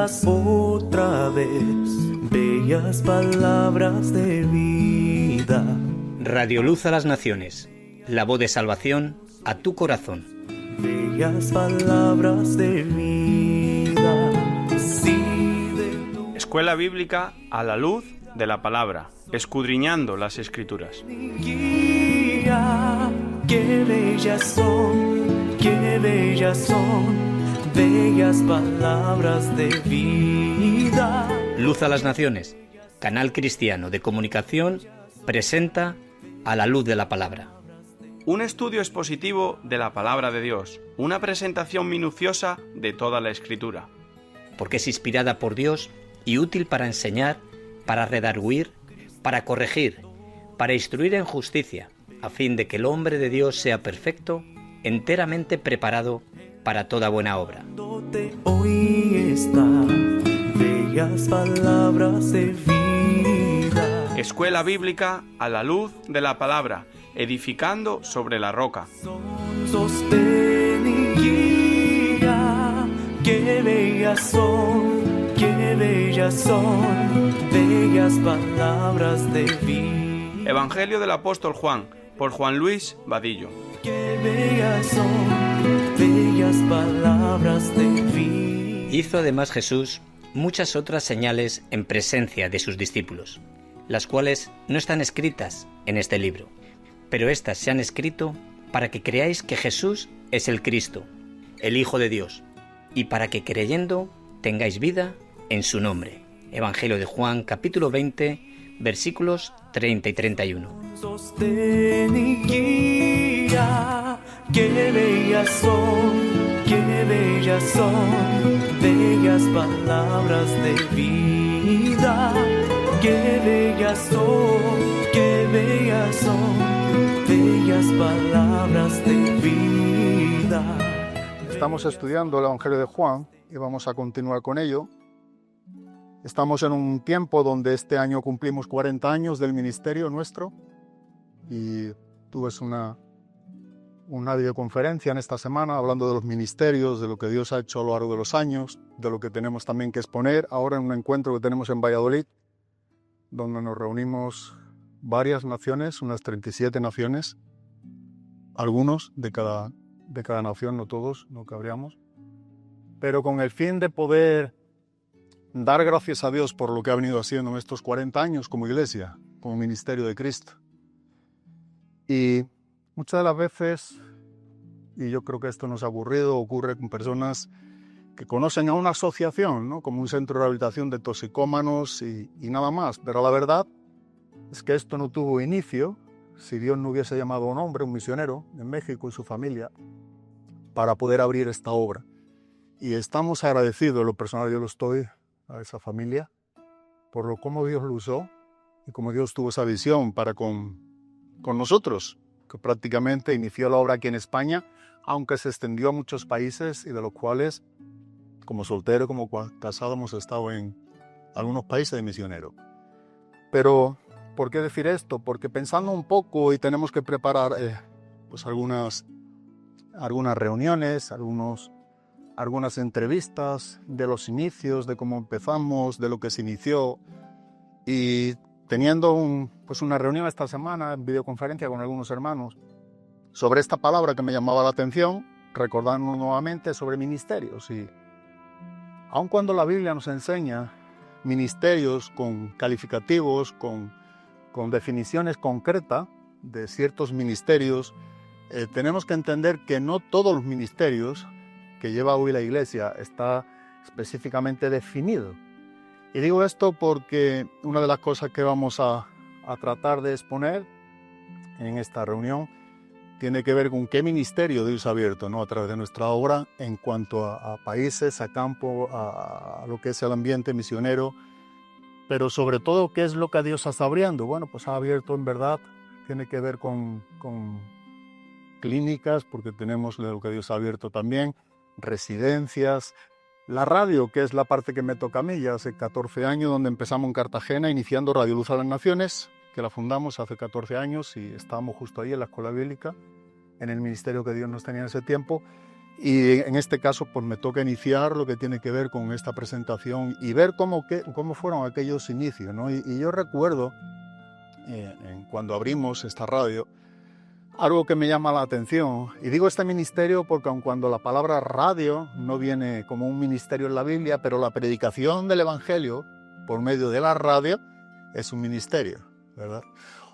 unas otra vez, bellas palabras de vida. Radio Luz a las Naciones, la voz de salvación a tu corazón. Bellas palabras de vida. Escuela Bíblica a la luz de la palabra, escudriñando las Escrituras. Guía, qué bellas son, bellas palabras de vida. Luz a las Naciones, canal cristiano de comunicación, presenta A la luz de la palabra. Un estudio expositivo de la palabra de Dios, una presentación minuciosa de toda la Escritura. Porque es inspirada por Dios y útil para enseñar, para redarguir, para corregir, para instruir en justicia, a fin de que el hombre de Dios sea perfecto, enteramente preparado para toda buena obra. Hoy está, bellas palabras de vida. Escuela Bíblica a la luz de la palabra, edificando sobre la roca. Sostén y guía, qué bellas son, bellas palabras de vida. Evangelio del apóstol Juan, por Juan Luis Vadillo. Qué bellas son, bellas palabras de vida. Hizo además Jesús muchas otras señales en presencia de sus discípulos, las cuales no están escritas en este libro, pero éstas se han escrito para que creáis que Jesús es el Cristo, el Hijo de Dios, y para que creyendo tengáis vida en su nombre. Evangelio de Juan, capítulo 20, versículos 30 y 31. Sostén y guía, qué bellas son, bellas palabras de vida. Qué bellas son, bellas palabras de vida. Estamos estudiando el Evangelio de Juan y vamos a continuar con ello. Estamos en un tiempo donde este año cumplimos 40 años del ministerio nuestro y tuve una videoconferencia en esta semana hablando de los ministerios, de lo que Dios ha hecho a lo largo de los años, de lo que tenemos también que exponer ahora en un encuentro que tenemos en Valladolid, donde nos reunimos varias naciones, unas 37 naciones, algunos de cada nación, no todos, no cabríamos, pero con el fin de poder dar gracias a Dios por lo que ha venido haciendo en estos 40 años como iglesia, como ministerio de Cristo. Y muchas de las veces, y yo creo que esto no es aburrido, ocurre con personas que conocen a una asociación, ¿no? Como un centro de rehabilitación de toxicómanos y nada más. Pero la verdad es que esto no tuvo inicio si Dios no hubiese llamado a un hombre, un misionero en México y su familia, para poder abrir esta obra. Y estamos agradecidos, en lo personal yo lo estoy, a esa familia, por lo cómo Dios lo usó y cómo Dios tuvo esa visión para con nosotros, que prácticamente inició la obra aquí en España, aunque se extendió a muchos países y de los cuales, como soltero, como casado, hemos estado en algunos países de misionero. Pero, ¿por qué decir esto? Porque pensando un poco y tenemos que preparar pues algunas reuniones, algunas entrevistas de los inicios, de cómo empezamos, de lo que se inició, y teniendo una reunión esta semana en videoconferencia con algunos hermanos sobre esta palabra que me llamaba la atención, recordando nuevamente sobre ministerios. Y aun cuando la Biblia nos enseña ministerios con calificativos, con definiciones concretas de ciertos ministerios, tenemos que entender que no todos los ministerios que lleva hoy la Iglesia está específicamente definido. Y digo esto porque una de las cosas que vamos a tratar de exponer en esta reunión tiene que ver con qué ministerio Dios ha abierto, ¿no? A través de nuestra obra en cuanto a países, a campo, a lo que es el ambiente misionero, pero sobre todo qué es lo que Dios está abriendo. Bueno, pues ha abierto en verdad, tiene que ver con clínicas, porque tenemos lo que Dios ha abierto también, residencias, la radio, que es la parte que me toca a mí, ya hace 14 años, donde empezamos en Cartagena, iniciando Radio Luz a las Naciones, que la fundamos hace 14 años y estábamos justo ahí en la Escuela Bíblica, en el ministerio que Dios nos tenía en ese tiempo. Y en este caso pues me toca iniciar lo que tiene que ver con esta presentación y ver cómo fueron aquellos inicios, ¿no? Y yo recuerdo, cuando abrimos esta radio, algo que me llama la atención, y digo este ministerio porque aun cuando la palabra radio no viene como un ministerio en la Biblia, pero la predicación del Evangelio por medio de la radio es un ministerio, ¿verdad?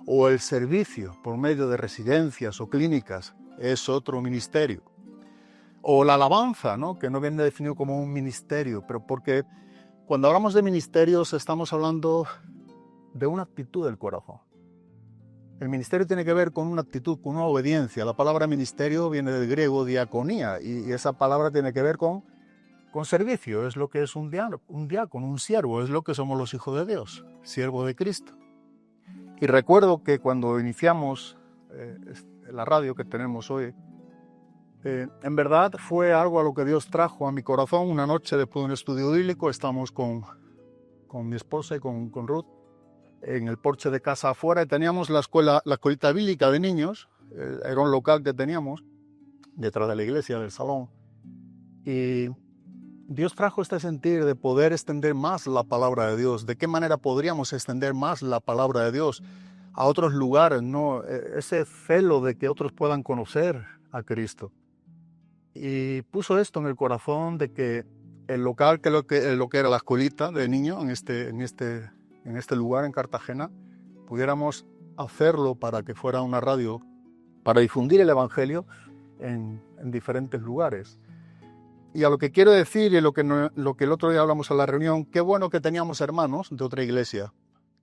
O el servicio por medio de residencias o clínicas es otro ministerio. O la alabanza, ¿no? Que no viene definido como un ministerio, pero porque cuando hablamos de ministerios estamos hablando de una actitud del corazón. El ministerio tiene que ver con una actitud, con una obediencia. La palabra ministerio viene del griego diaconía y esa palabra tiene que ver con servicio. Es lo que es un diácono, un siervo, es lo que somos los hijos de Dios, siervo de Cristo. Y recuerdo que cuando iniciamos la radio que tenemos hoy, en verdad fue algo a lo que Dios trajo a mi corazón. Una noche después de un estudio bíblico, estamos con mi esposa y con Ruth en el porche de casa afuera y teníamos la escuelita bíblica de niños. Era un local que teníamos detrás de la iglesia, del salón. Y Dios trajo este sentir de poder extender más la palabra de Dios. ¿De qué manera podríamos extender más la palabra de Dios a otros lugares, ¿no? Ese celo de que otros puedan conocer a Cristo. Y puso esto en el corazón de que el local, lo que era la escuelita de niños en este lugar en Cartagena, pudiéramos hacerlo para que fuera una radio para difundir el Evangelio en diferentes lugares. Y a lo que quiero decir y lo que el otro día hablamos en la reunión, qué bueno que teníamos hermanos de otra iglesia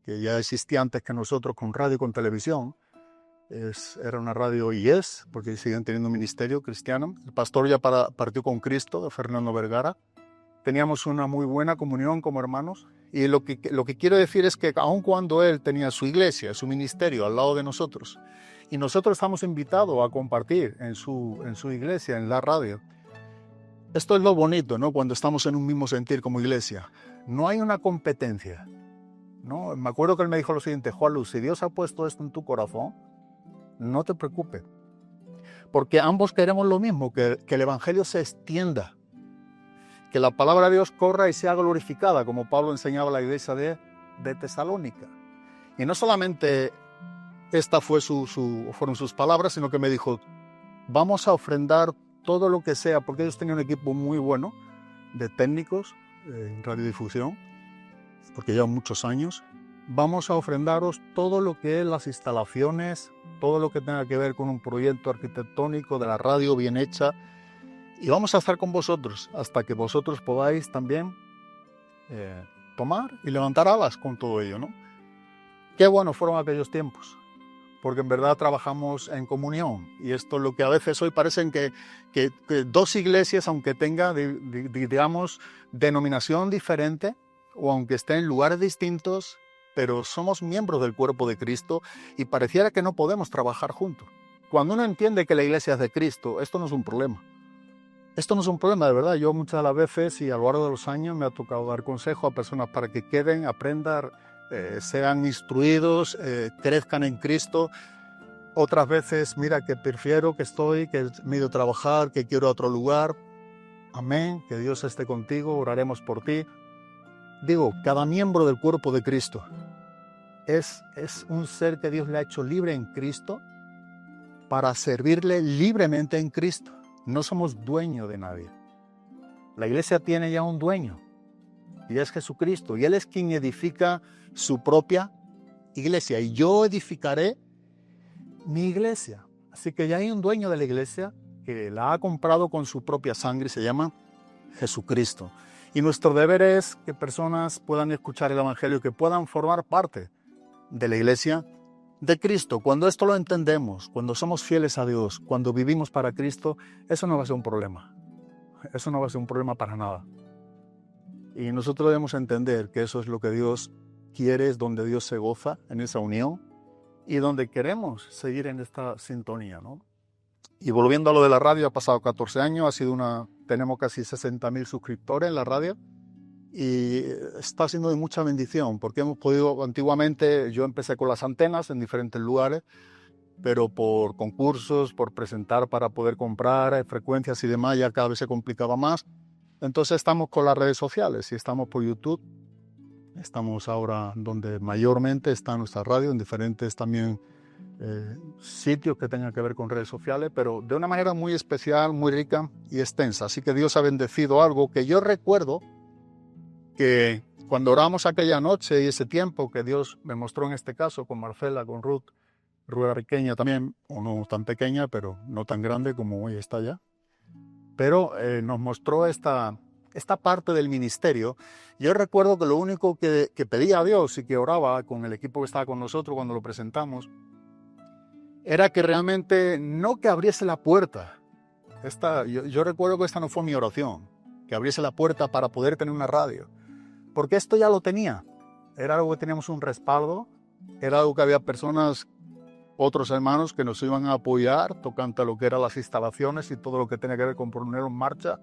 que ya existía antes que nosotros con radio y con televisión. Era una radio y porque siguen teniendo ministerio cristiano. El pastor ya partió con Cristo, de Fernando Vergara. Teníamos una muy buena comunión como hermanos. Y lo que quiero decir es que aun cuando él tenía su iglesia, su ministerio al lado de nosotros, y nosotros estamos invitados a compartir en su iglesia, en la radio, esto es lo bonito, ¿no? Cuando estamos en un mismo sentir como iglesia. No hay una competencia, ¿no? Me acuerdo que él me dijo lo siguiente: Juan Luz, si Dios ha puesto esto en tu corazón, no te preocupes, porque ambos queremos lo mismo, que el Evangelio se extienda, que la palabra de Dios corra y sea glorificada, como Pablo enseñaba a la iglesia de Tesalónica. Y no solamente esta fueron sus palabras, sino que me dijo: vamos a ofrendar todo lo que sea, porque ellos tenían un equipo muy bueno de técnicos en radiodifusión, porque llevan muchos años. Vamos a ofrendaros todo lo que es las instalaciones, todo lo que tenga que ver con un proyecto arquitectónico de la radio bien hecha, y vamos a estar con vosotros hasta que vosotros podáis también tomar y levantar alas con todo ello, ¿no? Qué buenos fueron aquellos tiempos, porque en verdad trabajamos en comunión, y esto es lo que a veces hoy parecen que dos iglesias, aunque tengan, digamos, denominación diferente, o aunque estén en lugares distintos, pero somos miembros del cuerpo de Cristo y pareciera que no podemos trabajar juntos. Cuando uno entiende que la iglesia es de Cristo, esto no es un problema. Esto no es un problema, de verdad. Yo muchas de las veces y a lo largo de los años me ha tocado dar consejo a personas para que queden, aprendan, sean instruidos, crezcan en Cristo. Otras veces, mira, que prefiero que me he ido a trabajar, que quiero otro lugar. Amén, que Dios esté contigo, oraremos por ti. Digo, cada miembro del cuerpo de Cristo es un ser que Dios le ha hecho libre en Cristo para servirle libremente en Cristo. No somos dueños de nadie. La iglesia tiene ya un dueño, y es Jesucristo, y Él es quien edifica su propia iglesia, y yo edificaré mi iglesia. Así que ya hay un dueño de la iglesia que la ha comprado con su propia sangre, se llama Jesucristo. Y nuestro deber es que personas puedan escuchar el Evangelio, que puedan formar parte de la iglesia de Cristo. Cuando esto lo entendemos, cuando somos fieles a Dios, cuando vivimos para Cristo, eso no va a ser un problema. Eso no va a ser un problema para nada. Y nosotros debemos entender que eso es lo que Dios quiere, es donde Dios se goza en esa unión y donde queremos seguir en esta sintonía, ¿no? Y volviendo a lo de la radio, ha pasado 14 años, tenemos casi 60.000 suscriptores en la radio, y está siendo de mucha bendición, porque hemos podido, antiguamente yo empecé con las antenas en diferentes lugares, pero por concursos, por presentar para poder comprar frecuencias y demás, ya cada vez se complicaba más. Entonces estamos con las redes sociales y estamos por YouTube. Estamos ahora donde mayormente está nuestra radio, en diferentes también sitios que tengan que ver con redes sociales, pero de una manera muy especial, muy rica y extensa. Así que Dios ha bendecido algo que yo recuerdo que cuando oramos aquella noche y ese tiempo que Dios me mostró en este caso con Marcela, con Ruth era pequeña también, o no tan pequeña, pero no tan grande como hoy está ya, pero nos mostró esta parte del ministerio. Yo recuerdo que lo único que pedía a Dios y que oraba con el equipo que estaba con nosotros cuando lo presentamos, era que realmente no que abriese la puerta. Yo recuerdo que esta no fue mi oración, que abriese la puerta para poder tener una radio, porque esto ya lo tenía. Era algo que teníamos un respaldo, era algo que había personas, otros hermanos que nos iban a apoyar tocante a lo que eran las instalaciones y todo lo que tenía que ver con ponerlo en marcha,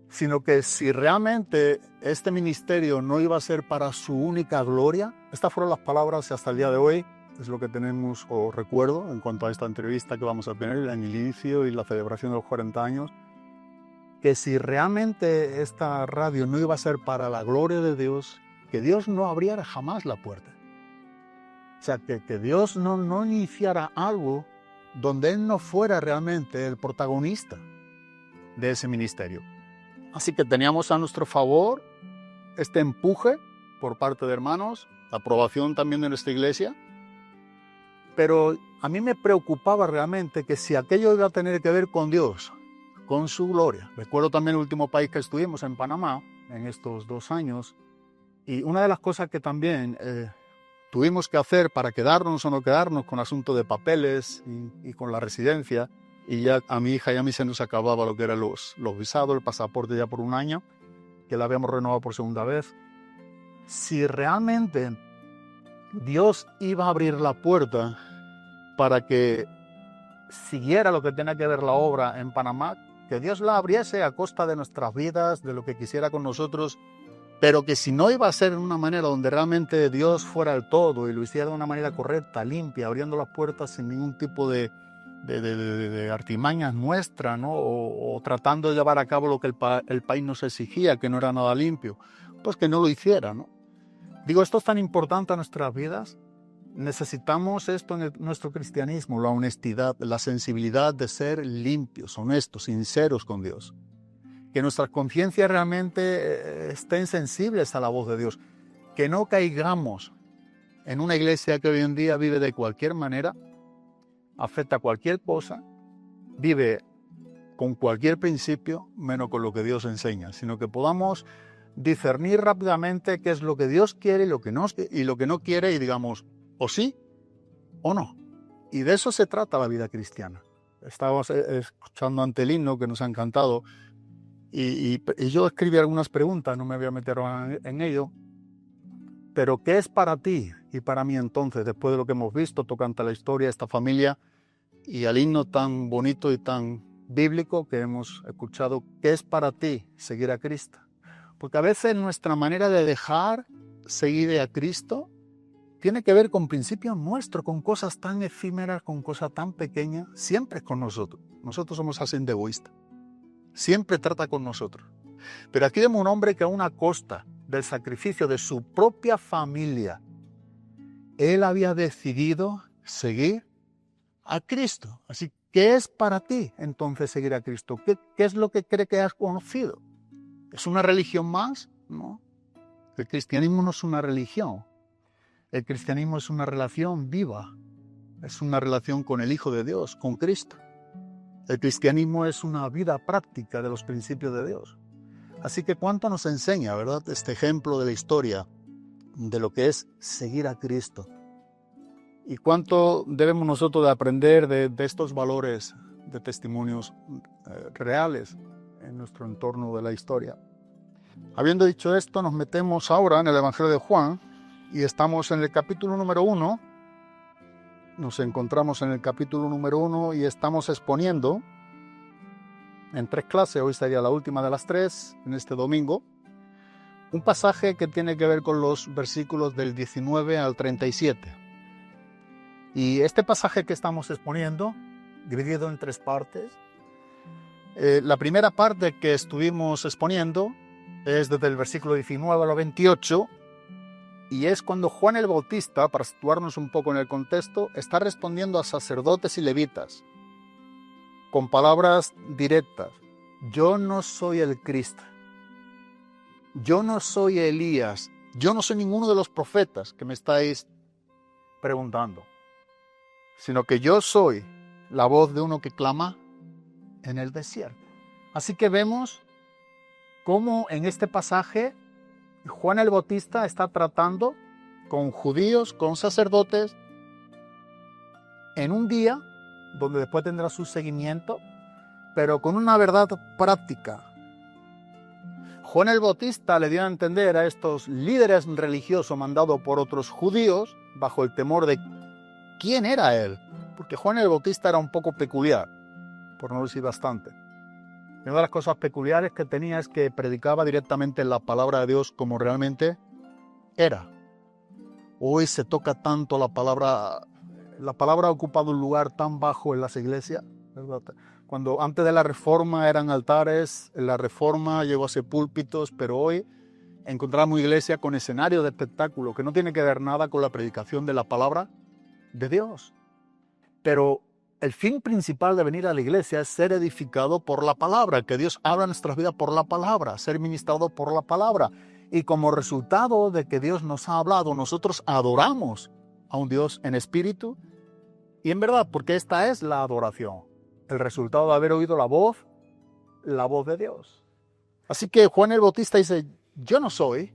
sino que si realmente este ministerio no iba a ser para su única gloria, estas fueron las palabras y hasta el día de hoy es lo que tenemos o recuerdo en cuanto a esta entrevista que vamos a tener en el inicio y la celebración de los 40 años, que si realmente esta radio no iba a ser para la gloria de Dios, que Dios no abriera jamás la puerta. O sea, que Dios no iniciara algo donde Él no fuera realmente el protagonista de ese ministerio. Así que teníamos a nuestro favor este empuje por parte de hermanos, la aprobación también de nuestra iglesia, pero a mí me preocupaba realmente que si aquello iba a tener que ver con Dios, con su gloria. Recuerdo también el último país que estuvimos, en Panamá, en estos 2 años, y una de las cosas que también tuvimos que hacer para quedarnos o no quedarnos con asunto de papeles y con la residencia, y ya a mi hija y a mí se nos acababa lo que eran los visados, el pasaporte ya por 1 año, que la habíamos renovado por 2ª vez. Si realmente Dios iba a abrir la puerta para que siguiera lo que tenía que ver la obra en Panamá, que Dios la abriese a costa de nuestras vidas, de lo que quisiera con nosotros, pero que si no iba a ser en una manera donde realmente Dios fuera el todo y lo hiciera de una manera correcta, limpia, abriendo las puertas sin ningún tipo de artimañas nuestras, ¿no? o tratando de llevar a cabo lo que el país nos exigía, que no era nada limpio, pues que no lo hiciera, ¿no? Digo, esto es tan importante a nuestras vidas. Necesitamos esto en nuestro cristianismo, la honestidad, la sensibilidad de ser limpios, honestos, sinceros con Dios. Que nuestras conciencias realmente estén sensibles a la voz de Dios. Que no caigamos en una iglesia que hoy en día vive de cualquier manera, afecta a cualquier cosa, vive con cualquier principio, menos con lo que Dios enseña, sino que podamos discernir rápidamente qué es lo que Dios quiere y lo que no quiere, y digamos, o sí o no. Y de eso se trata la vida cristiana. Estábamos escuchando ante el himno que nos ha encantado, y yo escribí algunas preguntas, no me voy a meter en ello, pero ¿qué es para ti y para mí entonces, después de lo que hemos visto tocante a la historia de esta familia y al himno tan bonito y tan bíblico que hemos escuchado? ¿Qué es para ti seguir a Cristo? Porque a veces nuestra manera de dejar seguir a Cristo tiene que ver con principios nuestros, con cosas tan efímeras, con cosas tan pequeñas. Siempre es con nosotros. Nosotros somos así de egoístas. Siempre trata con nosotros. Pero aquí vemos un hombre que a una costa del sacrificio de su propia familia, él había decidido seguir a Cristo. Así, ¿qué es para ti entonces seguir a Cristo? ¿Qué es lo que cree que has conocido? ¿Es una religión más? No. El cristianismo no es una religión. El cristianismo es una relación viva. Es una relación con el Hijo de Dios, con Cristo. El cristianismo es una vida práctica de los principios de Dios. Así que cuánto nos enseña, ¿verdad?, este ejemplo de la historia de lo que es seguir a Cristo. Y cuánto debemos nosotros de aprender de estos valores, de testimonios reales en nuestro entorno de la historia. Habiendo dicho esto, nos metemos ahora en el Evangelio de Juan y estamos en el capítulo número 1. Nos encontramos en el capítulo número 1 y estamos exponiendo en 3 clases, hoy sería la última de las 3, en este domingo, un pasaje que tiene que ver con los versículos del 19 al 37. Y este pasaje que estamos exponiendo, dividido en 3 partes, la primera parte que estuvimos exponiendo es desde el versículo 19 al 28, y es cuando Juan el Bautista, para situarnos un poco en el contexto, está respondiendo a sacerdotes y levitas con palabras directas. Yo no soy el Cristo, yo no soy Elías, yo no soy ninguno de los profetas que me estáis preguntando, sino que yo soy la voz de uno que clama en el desierto. Así que vemos cómo en este pasaje Juan el Bautista está tratando con judíos, con sacerdotes, en un día donde después tendrá su seguimiento, pero con una verdad práctica. Juan el Bautista le dio a entender a estos líderes religiosos mandados por otros judíos, bajo el temor de quién era él, porque Juan el Bautista era un poco peculiar, por no decir bastante. Y una de las cosas peculiares que tenía es que predicaba directamente la palabra de Dios como realmente era. Hoy se toca tanto la palabra ha ocupado un lugar tan bajo en las iglesias, ¿verdad? Cuando antes de la Reforma eran altares, en la Reforma llegó a ser púlpitos, pero hoy encontramos iglesias con escenario de espectáculo que no tiene que ver nada con la predicación de la palabra de Dios. Pero el fin principal de venir a la iglesia es ser edificado por la palabra, que Dios habla en nuestras vidas por la palabra, ser ministrado por la palabra. Y como resultado de que Dios nos ha hablado, nosotros adoramos a un Dios en espíritu y en verdad, porque esta es la adoración, el resultado de haber oído la voz de Dios. Así que Juan el Bautista dice, yo no soy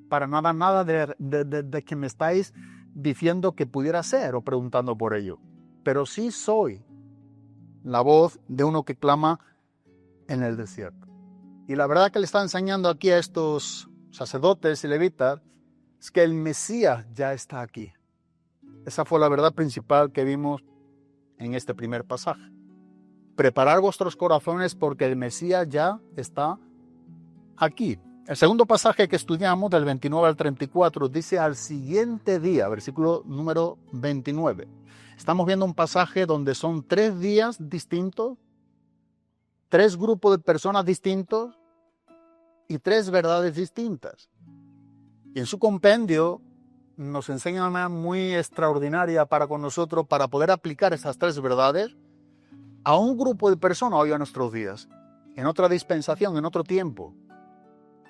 para nada de que me estáis diciendo que pudiera ser o preguntando por ello. Pero sí soy la voz de uno que clama en el desierto. Y la verdad que le está enseñando aquí a estos sacerdotes y levitas es que el Mesías ya está aquí. Esa fue la verdad principal que vimos en este primer pasaje. Preparar vuestros corazones porque el Mesías ya está aquí. El segundo pasaje que estudiamos, del 29 al 34, dice al siguiente día, versículo número 29. Estamos viendo un pasaje donde son 3 días distintos, 3 grupos de personas distintos y 3 verdades distintas. Y en su compendio nos enseña de una manera muy extraordinaria para con nosotros, para poder aplicar esas 3 verdades a un grupo de personas hoy a nuestros días, en otra dispensación, en otro tiempo.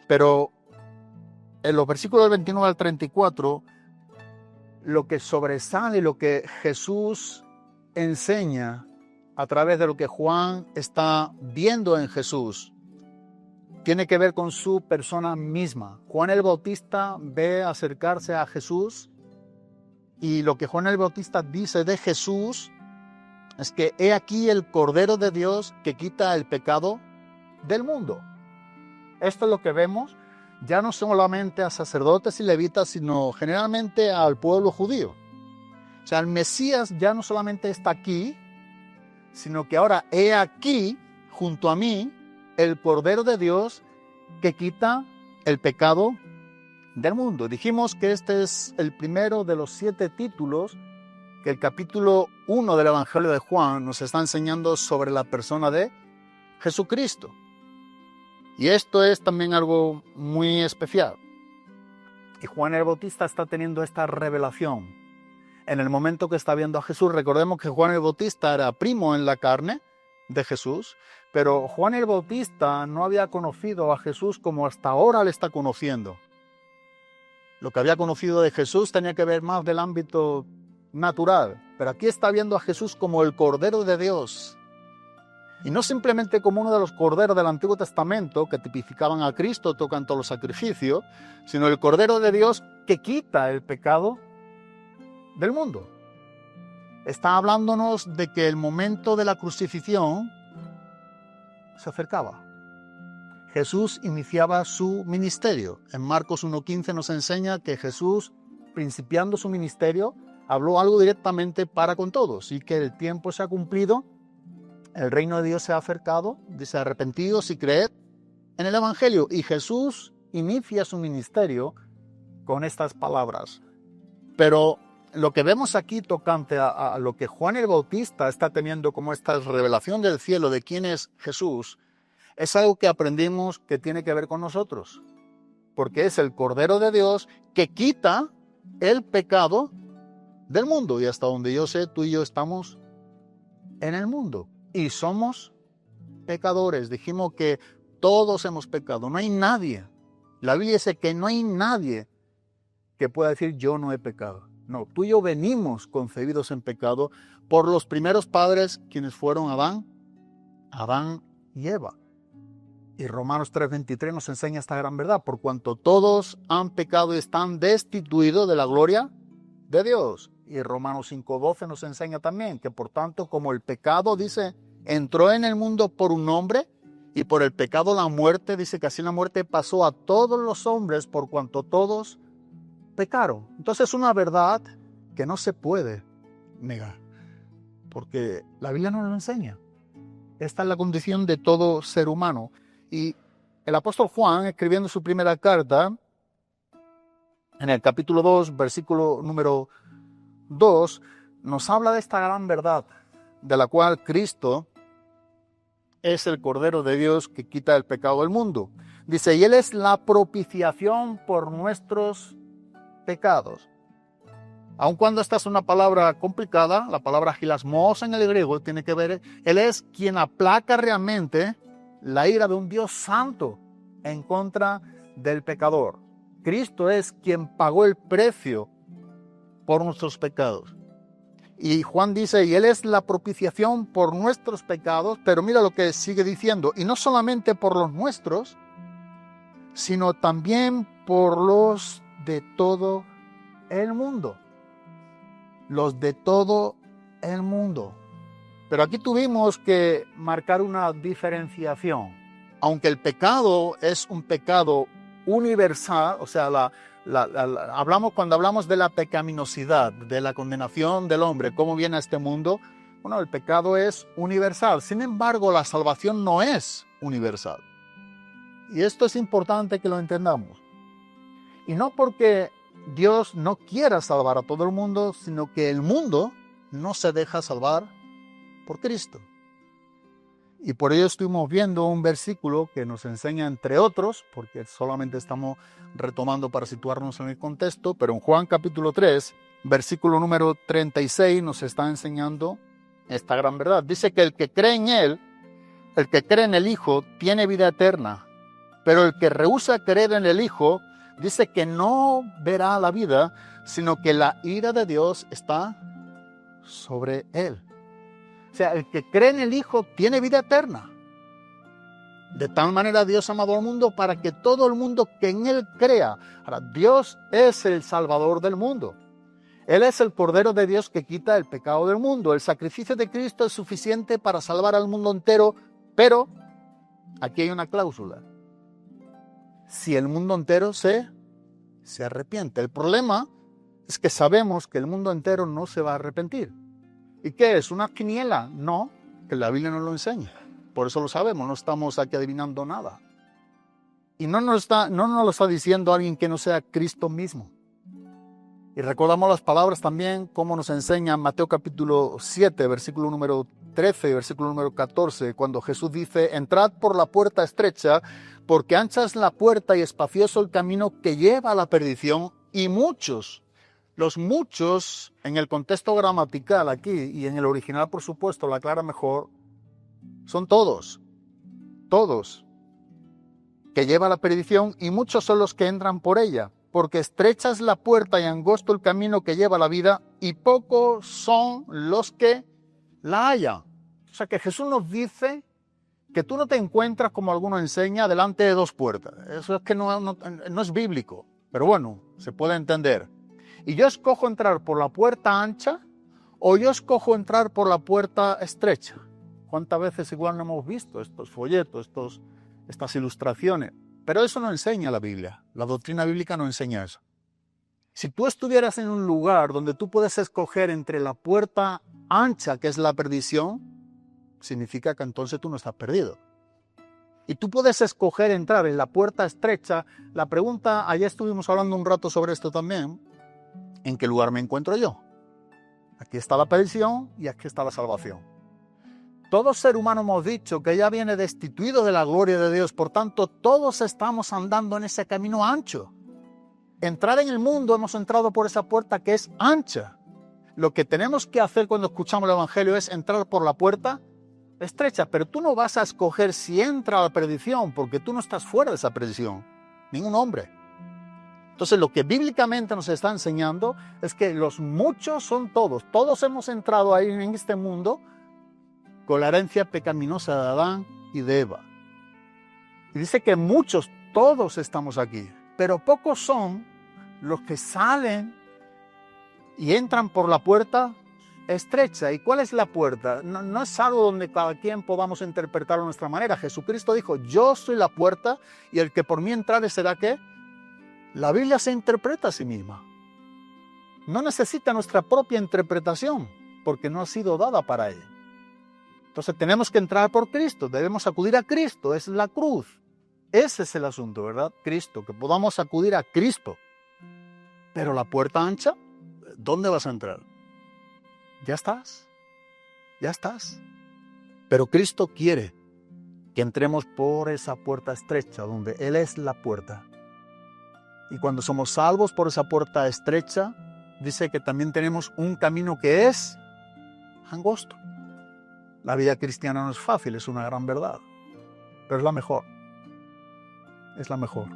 Pero en los versículos del 29 al 34, lo que sobresale, lo que Jesús enseña a través de lo que Juan está viendo en Jesús, tiene que ver con su persona misma. Juan el Bautista ve acercarse a Jesús y lo que Juan el Bautista dice de Jesús es que he aquí el Cordero de Dios que quita el pecado del mundo. Esto es lo que vemos ya no solamente a sacerdotes y levitas, sino generalmente al pueblo judío. O sea, el Mesías ya no solamente está aquí, sino que ahora he aquí, junto a mí, el Cordero de Dios que quita el pecado del mundo. Dijimos que este es el primero de los 7 títulos que el capítulo 1 del Evangelio de Juan nos está enseñando sobre la persona de Jesucristo. Y esto es también algo muy especial. Y Juan el Bautista está teniendo esta revelación. En el momento que está viendo a Jesús, recordemos que Juan el Bautista era primo en la carne de Jesús, pero Juan el Bautista no había conocido a Jesús como hasta ahora le está conociendo. Lo que había conocido de Jesús tenía que ver más del ámbito natural, pero aquí está viendo a Jesús como el Cordero de Dios. Y no simplemente como uno de los corderos del Antiguo Testamento que tipificaban a Cristo, tocan todos los sacrificios, sino el Cordero de Dios que quita el pecado del mundo. Está hablándonos de que el momento de la crucifixión se acercaba. Jesús iniciaba su ministerio. En Marcos 1:15 nos enseña que Jesús, principiando su ministerio, habló algo directamente para con todos y que el tiempo se ha cumplido. El reino de Dios se ha acercado, dice arrepentidos y creed en el Evangelio. Y Jesús inicia su ministerio con estas palabras. Pero lo que vemos aquí tocante a lo que Juan el Bautista está teniendo como esta revelación del cielo de quién es Jesús, es algo que aprendimos que tiene que ver con nosotros, porque es el Cordero de Dios que quita el pecado del mundo. Y hasta donde yo sé, tú y yo estamos en el mundo y somos pecadores. Dijimos que todos hemos pecado, no hay nadie. La Biblia dice que no hay nadie que pueda decir yo no he pecado. No, tú y yo venimos concebidos en pecado por los primeros padres, quienes fueron Adán y Eva. Y Romanos 3:23 nos enseña esta gran verdad, por cuanto todos han pecado y están destituidos de la gloria de Dios. Y Romanos 5:12 nos enseña también que por tanto como el pecado, dice, entró en el mundo por un hombre y por el pecado la muerte, dice que así la muerte pasó a todos los hombres por cuanto todos pecaron. Entonces es una verdad que no se puede negar, porque la Biblia nos lo enseña. Esta es la condición de todo ser humano. Y el apóstol Juan, escribiendo su primera carta, en el capítulo 2, versículo número 2, nos habla de esta gran verdad, de la cual Cristo es el Cordero de Dios que quita el pecado del mundo. Dice, y Él es la propiciación por nuestros pecados. Aun cuando esta es una palabra complicada, la palabra hilasmos en el griego tiene que ver, Él es quien aplaca realmente la ira de un Dios santo en contra del pecador. Cristo es quien pagó el precio por nuestros pecados. Y Juan dice, y Él es la propiciación por nuestros pecados, pero mira lo que sigue diciendo, y no solamente por los nuestros, sino también por los de todo el mundo. Los de todo el mundo. Pero aquí tuvimos que marcar una diferenciación. Aunque el pecado es un pecado universal, o sea, cuando hablamos de la pecaminosidad, de la condenación del hombre, cómo viene a este mundo, bueno, el pecado es universal. Sin embargo, la salvación no es universal. Y esto es importante que lo entendamos. Y no porque Dios no quiera salvar a todo el mundo, sino que el mundo no se deja salvar por Cristo. Y por ello estuvimos viendo un versículo que nos enseña, entre otros, porque solamente estamos retomando para situarnos en el contexto, pero en Juan capítulo 3, versículo número 36, nos está enseñando esta gran verdad. Dice que el que cree en Él, el que cree en el Hijo, tiene vida eterna. Pero el que rehúsa creer en el Hijo, dice que no verá la vida, sino que la ira de Dios está sobre él. O sea, el que cree en el Hijo tiene vida eterna. De tal manera Dios ha amado al mundo para que todo el mundo que en Él crea. Ahora, Dios es el Salvador del mundo. Él es el Cordero de Dios que quita el pecado del mundo. El sacrificio de Cristo es suficiente para salvar al mundo entero, pero aquí hay una cláusula. Si el mundo entero se arrepiente. El problema es que sabemos que el mundo entero no se va a arrepentir. ¿Y qué es? ¿Una quiniela? No, que la Biblia nos lo enseña. Por eso lo sabemos, no estamos aquí adivinando nada. Y no nos lo está diciendo alguien que no sea Cristo mismo. Y recordamos las palabras también, como nos enseña Mateo capítulo 7, versículo número 13 y versículo número 14, cuando Jesús dice, entrad por la puerta estrecha, porque ancha es la puerta y espacioso el camino que lleva a la perdición, y muchos, los muchos, en el contexto gramatical aquí, y en el original por supuesto, la aclara mejor, son todos, que lleva a la perdición, y muchos son los que entran por ella, porque estrecha es la puerta y angosto el camino que lleva a la vida, y pocos son los que la hallan. O sea que Jesús nos dice que tú no te encuentras, como alguno enseña, delante de dos puertas. Eso es que no es bíblico, pero bueno, se puede entender. Y yo escojo entrar por la puerta ancha o yo escojo entrar por la puerta estrecha. ¿Cuántas veces igual no hemos visto estos folletos, estas ilustraciones? Pero eso no enseña la Biblia. La doctrina bíblica no enseña eso. Si tú estuvieras en un lugar donde tú puedes escoger entre la puerta ancha, que es la perdición, significa que entonces tú no estás perdido. Y tú puedes escoger entrar en la puerta estrecha. La pregunta, ayer estuvimos hablando un rato sobre esto también, ¿en qué lugar me encuentro yo? Aquí está la perdición y aquí está la salvación. Todo ser humano hemos dicho que ya viene destituido de la gloria de Dios, por tanto todos estamos andando en ese camino ancho. Entrar en el mundo, hemos entrado por esa puerta que es ancha. Lo que tenemos que hacer cuando escuchamos el Evangelio es entrar por la puerta estrecha, pero tú no vas a escoger si entra a la perdición, porque tú no estás fuera de esa perdición, ningún hombre. Entonces lo que bíblicamente nos está enseñando es que los muchos son todos. Todos hemos entrado ahí en este mundo con la herencia pecaminosa de Adán y de Eva. Y dice que muchos, todos estamos aquí, pero pocos son los que salen y entran por la puerta estrecha. ¿Y cuál es la puerta? No es algo donde cada quien podamos interpretarlo a nuestra manera. Jesucristo dijo, yo soy la puerta y el que por mí entrare será ¿qué? La Biblia se interpreta a sí misma. No necesita nuestra propia interpretación porque no ha sido dada para ella. Entonces tenemos que entrar por Cristo, debemos acudir a Cristo, es la cruz. Ese es el asunto, ¿verdad? Cristo, que podamos acudir a Cristo. Pero la puerta ancha, ¿dónde vas a entrar? Ya estás. Pero Cristo quiere que entremos por esa puerta estrecha, donde Él es la puerta. Y cuando somos salvos por esa puerta estrecha, dice que también tenemos un camino que es angosto. La vida cristiana no es fácil, es una gran verdad, pero es la mejor. Es la mejor.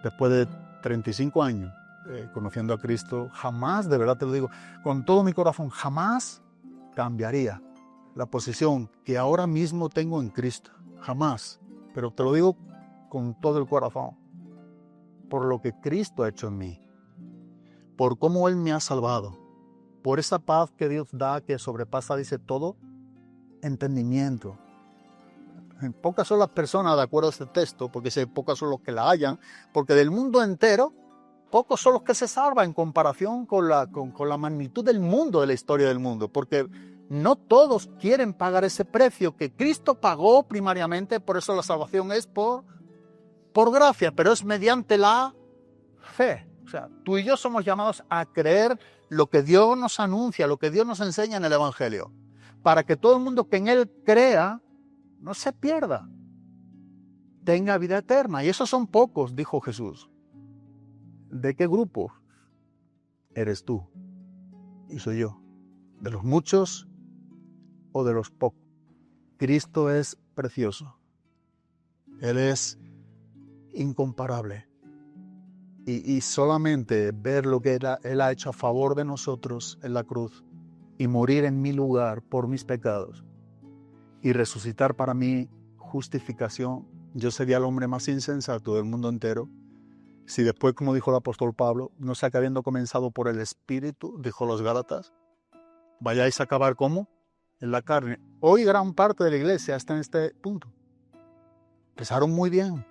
Después de 35 años conociendo a Cristo, jamás, de verdad te lo digo, con todo mi corazón, jamás cambiaría la posición que ahora mismo tengo en Cristo. Jamás. Pero te lo digo con todo el corazón. Por lo que Cristo ha hecho en mí. Por cómo Él me ha salvado. Por esa paz que Dios da, que sobrepasa, dice, todo entendimiento. Pocas son las personas, de acuerdo a este texto, porque sé, pocas son los que la hallan, porque del mundo entero, pocos son los que se salvan en comparación con la magnitud del mundo, de la historia del mundo, porque no todos quieren pagar ese precio que Cristo pagó primariamente, por eso la salvación es por gracia, pero es mediante la fe. O sea, tú y yo somos llamados a creer lo que Dios nos anuncia, lo que Dios nos enseña en el Evangelio, para que todo el mundo que en Él crea no se pierda, tenga vida eterna. Y esos son pocos, dijo Jesús. ¿De qué grupo eres tú? Y soy yo. ¿De los muchos o de los pocos? Cristo es precioso. Él es incomparable. Y solamente ver lo que Él ha hecho a favor de nosotros en la cruz y morir en mi lugar por mis pecados y resucitar para mi justificación, yo sería el hombre más insensato del mundo entero si después, como dijo el apóstol Pablo, no sea que habiendo comenzado por el Espíritu, dijo los Gálatas, vayáis a acabar ¿cómo? En la carne. Hoy gran parte de la iglesia está en este punto. Empezaron muy bien,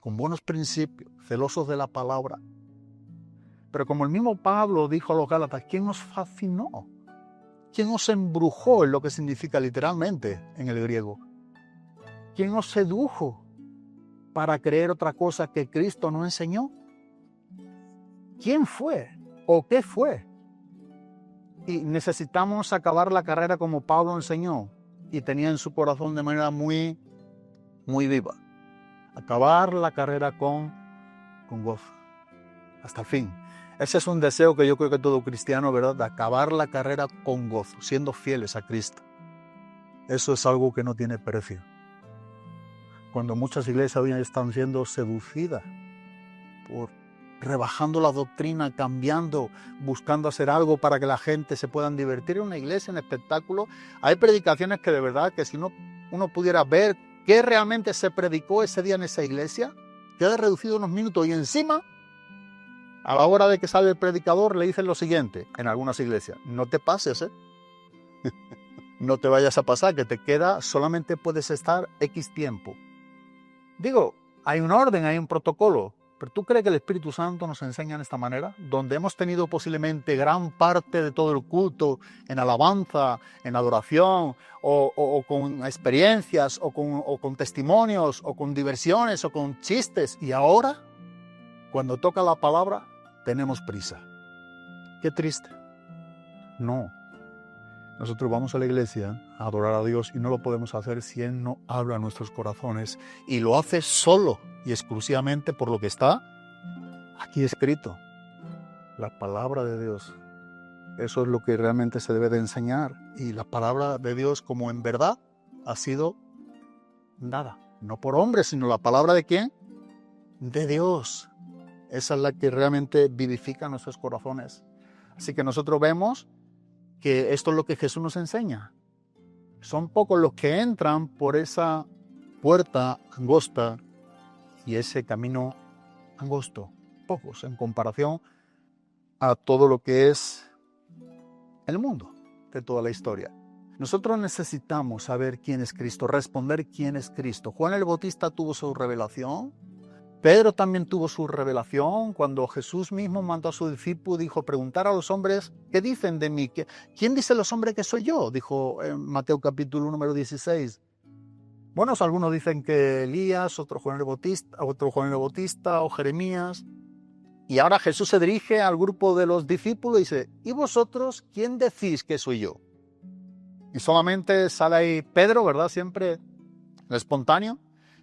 con buenos principios, celosos de la palabra. Pero como el mismo Pablo dijo a los Gálatas, ¿quién nos fascinó? ¿Quién nos embrujó? Es lo que significa literalmente en el griego. ¿Quién nos sedujo para creer otra cosa que Cristo no enseñó? ¿Quién fue? ¿O qué fue? Y necesitamos acabar la carrera como Pablo enseñó y tenía en su corazón de manera muy, muy viva. Acabar la carrera con gozo, hasta el fin. Ese es un deseo que yo creo que todo cristiano, ¿verdad? De acabar la carrera con gozo, siendo fieles a Cristo. Eso es algo que no tiene precio. Cuando muchas iglesias hoy están siendo seducidas por rebajando la doctrina, cambiando, buscando hacer algo para que la gente se puedan divertir en una iglesia, en espectáculo. Hay predicaciones que de verdad, que si uno pudiera ver qué realmente se predicó ese día en esa iglesia, queda reducido unos minutos y encima, a la hora de que sale el predicador, le dicen lo siguiente, en algunas iglesias, no te pases, no te vayas a pasar, que te queda, solamente puedes estar X tiempo. Digo, hay un orden, hay un protocolo, pero ¿tú crees que el Espíritu Santo nos enseña de esta manera? Donde hemos tenido posiblemente gran parte de todo el culto en alabanza, en adoración, o con experiencias, o con testimonios, o con diversiones, o con chistes, y ahora, cuando toca la palabra, tenemos prisa. Qué triste. No. Nosotros vamos a la iglesia a adorar a Dios y no lo podemos hacer si Él no habla a nuestros corazones. Y lo hace solo y exclusivamente por lo que está aquí escrito. La palabra de Dios. Eso es lo que realmente se debe de enseñar. Y la palabra de Dios, como en verdad, ha sido dada. No por hombres, sino la palabra ¿de quién? De Dios. Esa es la que realmente vivifica nuestros corazones. Así que nosotros vemos que esto es lo que Jesús nos enseña. Son pocos los que entran por esa puerta angosta y ese camino angosto. Pocos en comparación a todo lo que es el mundo de toda la historia. Nosotros necesitamos saber quién es Cristo, responder quién es Cristo. Juan el Bautista tuvo su revelación. Pedro también tuvo su revelación cuando Jesús mismo mandó a su discípulo, dijo, preguntar a los hombres, ¿qué dicen de mí? ¿Quién dice los hombres que soy yo? Dijo en Mateo capítulo número 16. Bueno, algunos dicen que Elías, otro Juan el Bautista o Jeremías. Y ahora Jesús se dirige al grupo de los discípulos y dice, ¿y vosotros quién decís que soy yo? Y solamente sale ahí Pedro, ¿verdad? Siempre espontáneo.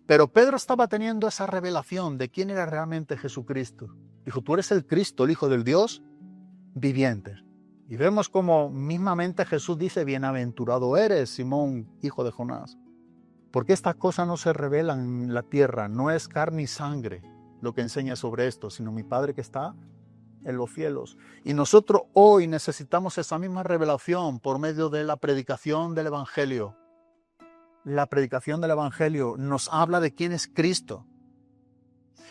Pero Pedro estaba teniendo esa revelación de quién era realmente Jesucristo. Dijo, tú eres el Cristo, el Hijo del Dios viviente. Y vemos como mismamente Jesús dice, bienaventurado eres, Simón, hijo de Jonás. Porque estas cosas no se revelan en la tierra, no es carne y sangre lo que enseña sobre esto, sino mi Padre que está en los cielos. Y nosotros hoy necesitamos esa misma revelación por medio de la predicación del Evangelio. La predicación del Evangelio nos habla de quién es Cristo.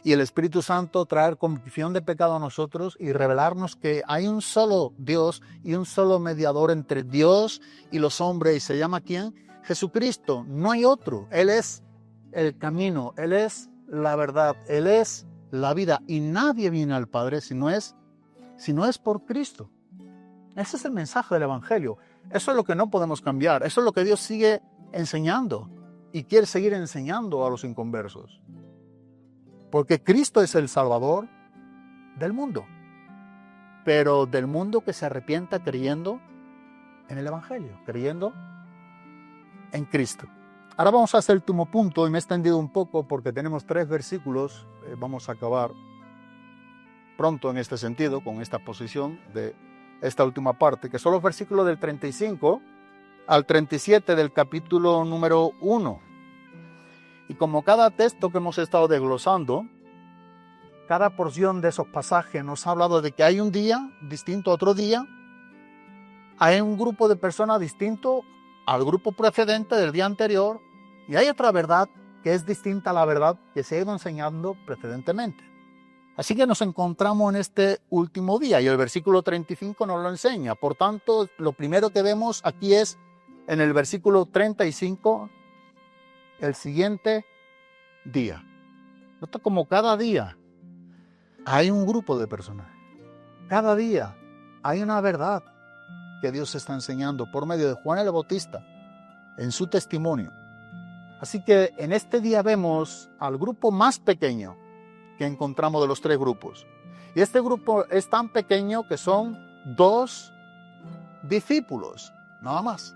Y el Espíritu Santo traer convicción de pecado a nosotros y revelarnos que hay un solo Dios y un solo mediador entre Dios y los hombres. ¿Y se llama quién? Jesucristo. No hay otro. Él es el camino, Él es la verdad, Él es la vida. Y nadie viene al Padre si no es por Cristo. Ese es el mensaje del Evangelio. Eso es lo que no podemos cambiar. Eso es lo que Dios sigue enseñando y quiere seguir enseñando a los inconversos. Porque Cristo es el Salvador del mundo. Pero del mundo que se arrepienta creyendo en el Evangelio, creyendo en Cristo. Ahora vamos a hacer el último punto y me he extendido un poco porque tenemos 3 versículos. Vamos a acabar pronto en este sentido, con esta posición de esta última parte, que son los versículos del 35 al 37 del capítulo número 1. Y como cada texto que hemos estado desglosando, cada porción de esos pasajes nos ha hablado de que hay un día distinto a otro día, hay un grupo de personas distinto al grupo precedente del día anterior, y hay otra verdad que es distinta a la verdad que se ha ido enseñando precedentemente. Así que nos encontramos en este último día, y el versículo 35 nos lo enseña. Por tanto, lo primero que vemos aquí es, en el versículo 35, el siguiente día. Nota como cada día hay un grupo de personas. Cada día hay una verdad que Dios está enseñando por medio de Juan el Bautista en su testimonio. Así que en este día vemos al grupo más pequeño que encontramos de los 3 grupos. Y este grupo es tan pequeño que son 2 discípulos, nada más.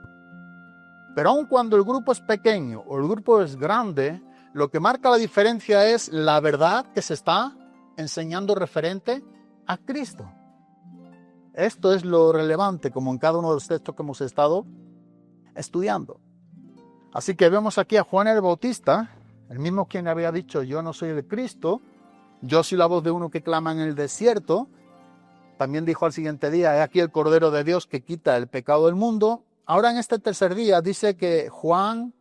Pero aun cuando el grupo es pequeño o el grupo es grande, lo que marca la diferencia es la verdad que se está enseñando referente a Cristo. Esto es lo relevante, como en cada uno de los textos que hemos estado estudiando. Así que vemos aquí a Juan el Bautista, el mismo quien había dicho, yo no soy el Cristo, yo soy la voz de uno que clama en el desierto. También dijo al siguiente día, he aquí el Cordero de Dios que quita el pecado del mundo. Ahora en este tercer día dice que Juan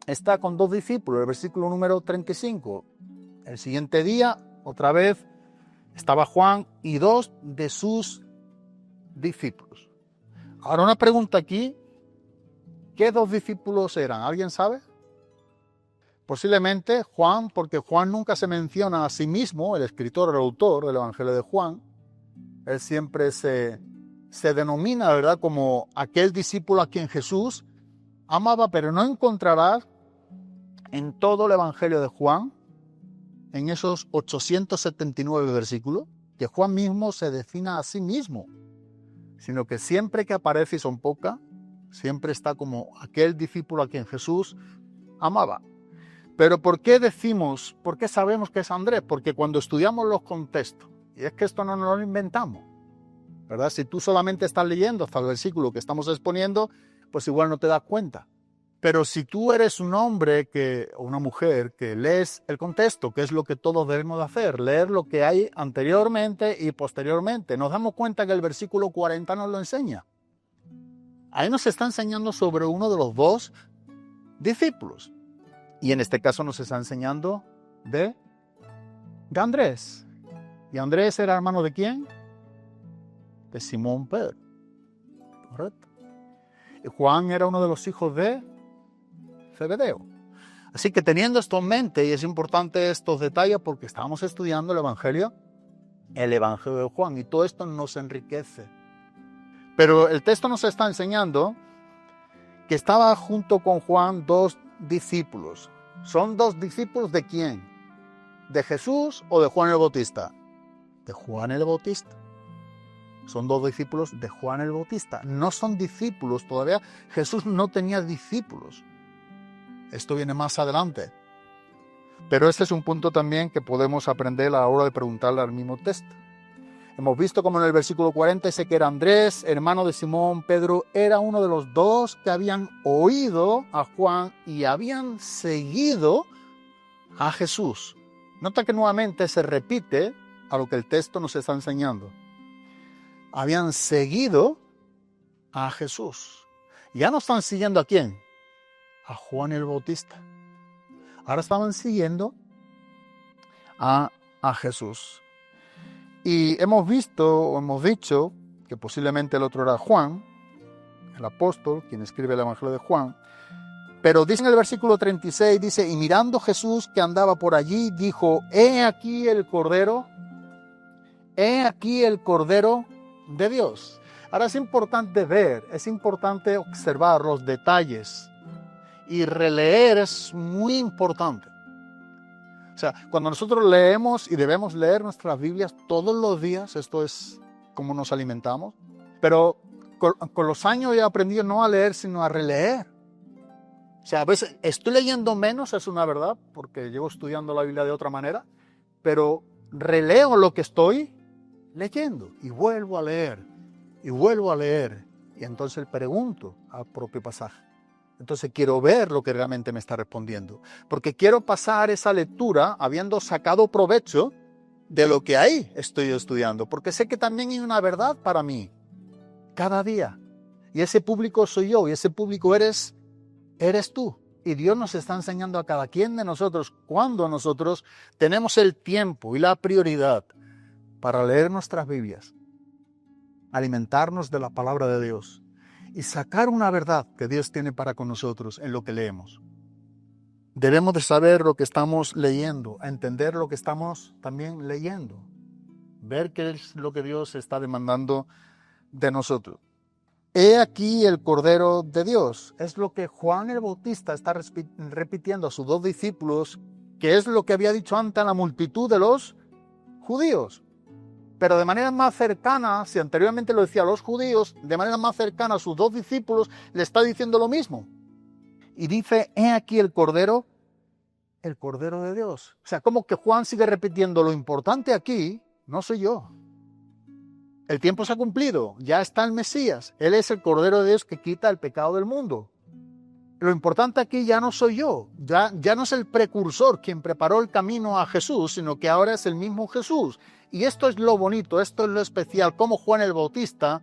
está con 2 discípulos, el versículo número 35. El siguiente día, otra vez, estaba Juan y 2 de sus discípulos. Ahora una pregunta aquí, ¿qué 2 discípulos eran? ¿Alguien sabe? Posiblemente Juan, porque Juan nunca se menciona a sí mismo, el escritor, el autor del Evangelio de Juan. Él siempre se denomina, ¿verdad?, como aquel discípulo a quien Jesús amaba, pero no encontrarás en todo el Evangelio de Juan, en esos 879 versículos, que Juan mismo se defina a sí mismo. sino que siempre que aparece, y son pocas, siempre está como aquel discípulo a quien Jesús amaba. Pero ¿por qué sabemos que es Andrés? Porque cuando estudiamos los contextos, y es que esto no nos lo inventamos, ¿verdad? Si tú solamente estás leyendo hasta el versículo que estamos exponiendo, pues igual no te das cuenta. Pero si tú eres un hombre o una mujer que lees el contexto, que es lo que todos debemos de hacer, leer lo que hay anteriormente y posteriormente, nos damos cuenta que el versículo 40 nos lo enseña. Ahí nos está enseñando sobre uno de los dos discípulos. Y en este caso nos está enseñando de Andrés. ¿Y Andrés era hermano de quién? De Simón Pedro. Correcto. Y Juan era uno de los hijos de Zebedeo. Así que teniendo esto en mente, y es importante estos detalles porque estábamos estudiando el Evangelio de Juan, y todo esto nos enriquece. Pero el texto nos está enseñando que estaba junto con Juan dos discípulos. ¿Son dos discípulos de quién? ¿De Jesús o de Juan el Bautista? De Juan el Bautista. Son dos discípulos de Juan el Bautista. No son discípulos todavía. Jesús no tenía discípulos. Esto viene más adelante. Pero este es un punto también que podemos aprender a la hora de preguntarle al mismo texto. Hemos visto como en el versículo 40 dice que era Andrés, hermano de Simón. Pedro era uno de los dos que habían oído a Juan y habían seguido a Jesús. Nota que nuevamente se repite a lo que el texto nos está enseñando. Habían seguido a Jesús. Ya no están siguiendo a quién, a Juan el Bautista. Ahora estaban siguiendo a Jesús. Y hemos dicho que posiblemente el otro era Juan, el apóstol, quien escribe el Evangelio de Juan. Pero dice en el versículo 36, dice, y mirando Jesús que andaba por allí, dijo, he aquí el Cordero de Dios. Ahora es importante ver, es importante observar los detalles y releer es muy importante. O sea, cuando nosotros leemos y debemos leer nuestras Biblias todos los días, esto es como nos alimentamos, pero con los años he aprendido no a leer sino a releer. O sea, a veces estoy leyendo menos, es una verdad, porque llevo estudiando la Biblia de otra manera, pero releo lo que estoy leyendo y vuelvo a leer, y entonces pregunto al propio pasaje. Entonces quiero ver lo que realmente me está respondiendo, porque quiero pasar esa lectura habiendo sacado provecho de lo que ahí estoy estudiando, porque sé que también hay una verdad para mí cada día, y ese público soy yo, y ese público eres tú, y Dios nos está enseñando a cada quien de nosotros cuando nosotros tenemos el tiempo y la prioridad para leer nuestras Biblias, alimentarnos de la palabra de Dios y sacar una verdad que Dios tiene para con nosotros en lo que leemos. Debemos de saber lo que estamos leyendo, entender lo que estamos también leyendo, ver qué es lo que Dios está demandando de nosotros. He aquí el Cordero de Dios. Es lo que Juan el Bautista está repitiendo a sus dos discípulos, que es lo que había dicho antes a la multitud de los judíos. Pero de manera más cercana, si anteriormente lo decía a los judíos, de manera más cercana a sus dos discípulos, le está diciendo lo mismo. Y dice, he aquí el Cordero de Dios. O sea, como que Juan sigue repitiendo, lo importante aquí no soy yo. El tiempo se ha cumplido, ya está el Mesías. Él es el Cordero de Dios que quita el pecado del mundo. Lo importante aquí ya no soy yo, ya no es el precursor quien preparó el camino a Jesús, sino que ahora es el mismo Jesús. Y esto es lo bonito, esto es lo especial, como Juan el Bautista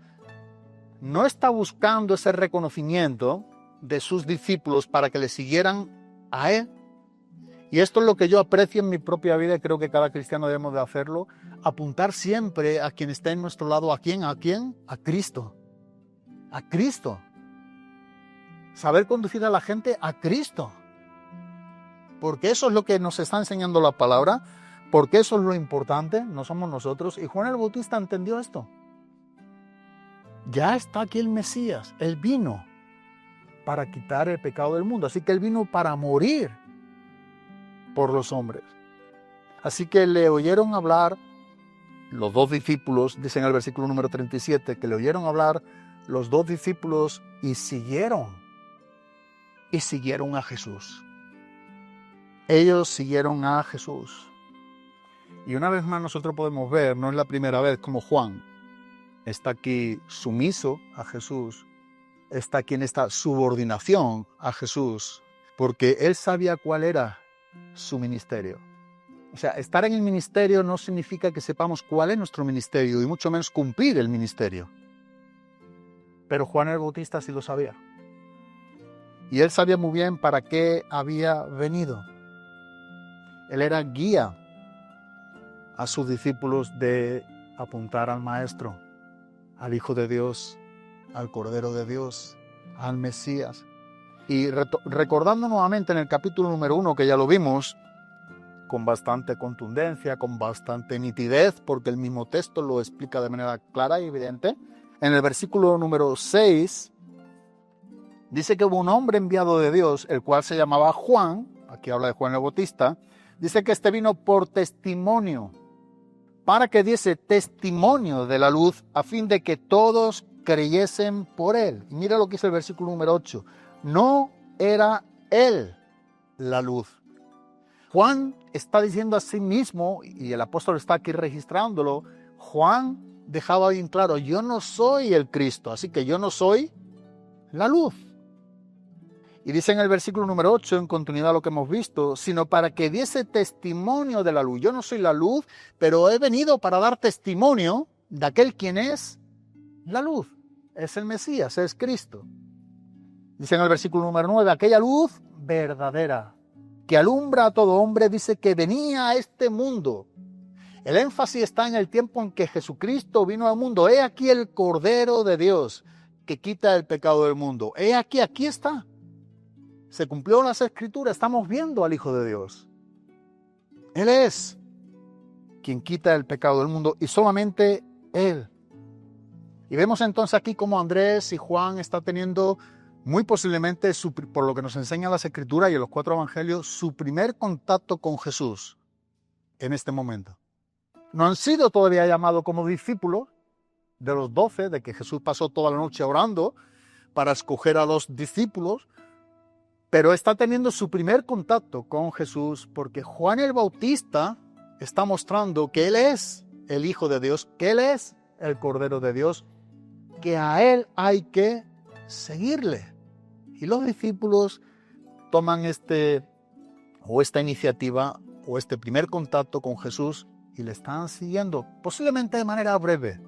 no está buscando ese reconocimiento de sus discípulos para que le siguieran a él. Y esto es lo que yo aprecio en mi propia vida y creo que cada cristiano debemos de hacerlo, apuntar siempre a quien está en nuestro lado. ¿A quién? ¿A quién? A Cristo. A Cristo. Saber conducir a la gente a Cristo. Porque eso es lo que nos está enseñando la palabra, porque eso es lo importante, no somos nosotros. Y Juan el Bautista entendió esto. Ya está aquí el Mesías, Él vino para quitar el pecado del mundo, así que Él vino para morir por los hombres. Así que le oyeron hablar los 2 discípulos, dice en el versículo número 37, que le oyeron hablar los 2 discípulos y siguieron a Jesús. Ellos siguieron a Jesús. Y una vez más nosotros podemos ver, no es la primera vez, como Juan está aquí sumiso a Jesús, está aquí en esta subordinación a Jesús, porque él sabía cuál era su ministerio. O sea, estar en el ministerio no significa que sepamos cuál es nuestro ministerio y mucho menos cumplir el ministerio. Pero Juan el Bautista sí lo sabía. Y él sabía muy bien para qué había venido. Él era guía a sus discípulos de apuntar al Maestro, al Hijo de Dios, al Cordero de Dios, al Mesías. Y recordando nuevamente en el capítulo número 1, que ya lo vimos, con bastante contundencia, con bastante nitidez, porque el mismo texto lo explica de manera clara y evidente. En el versículo número 6, dice que hubo un hombre enviado de Dios, el cual se llamaba Juan, aquí habla de Juan el Bautista, dice que este vino por testimonio, para que diese testimonio de la luz, a fin de que todos creyesen por él. Y mira lo que dice el versículo número 8, no era él la luz. Juan está diciendo a sí mismo, y el apóstol está aquí registrándolo, Juan dejaba bien claro, yo no soy el Cristo, así que yo no soy la luz. Y dice en el versículo número 8, en continuidad a lo que hemos visto, sino para que diese testimonio de la luz. Yo no soy la luz, pero he venido para dar testimonio de aquel quien es la luz. Es el Mesías, es Cristo. Dice en el versículo número 9, aquella luz verdadera, que alumbra a todo hombre, dice que venía a este mundo. El énfasis está en el tiempo en que Jesucristo vino al mundo. He aquí el Cordero de Dios que quita el pecado del mundo. He aquí, aquí está. Se cumplió las Escrituras, estamos viendo al Hijo de Dios. Él es quien quita el pecado del mundo y solamente Él. Y vemos entonces aquí cómo Andrés y Juan están teniendo muy posiblemente, por lo que nos enseñan las Escrituras y en los 4 Evangelios, su primer contacto con Jesús en este momento. No han sido todavía llamados como discípulos de los 12, de que Jesús pasó toda la noche orando para escoger a los discípulos, pero está teniendo su primer contacto con Jesús porque Juan el Bautista está mostrando que Él es el Hijo de Dios, que Él es el Cordero de Dios, que a Él hay que seguirle. Y los discípulos toman esta iniciativa o este primer contacto con Jesús y le están siguiendo, posiblemente de manera breve,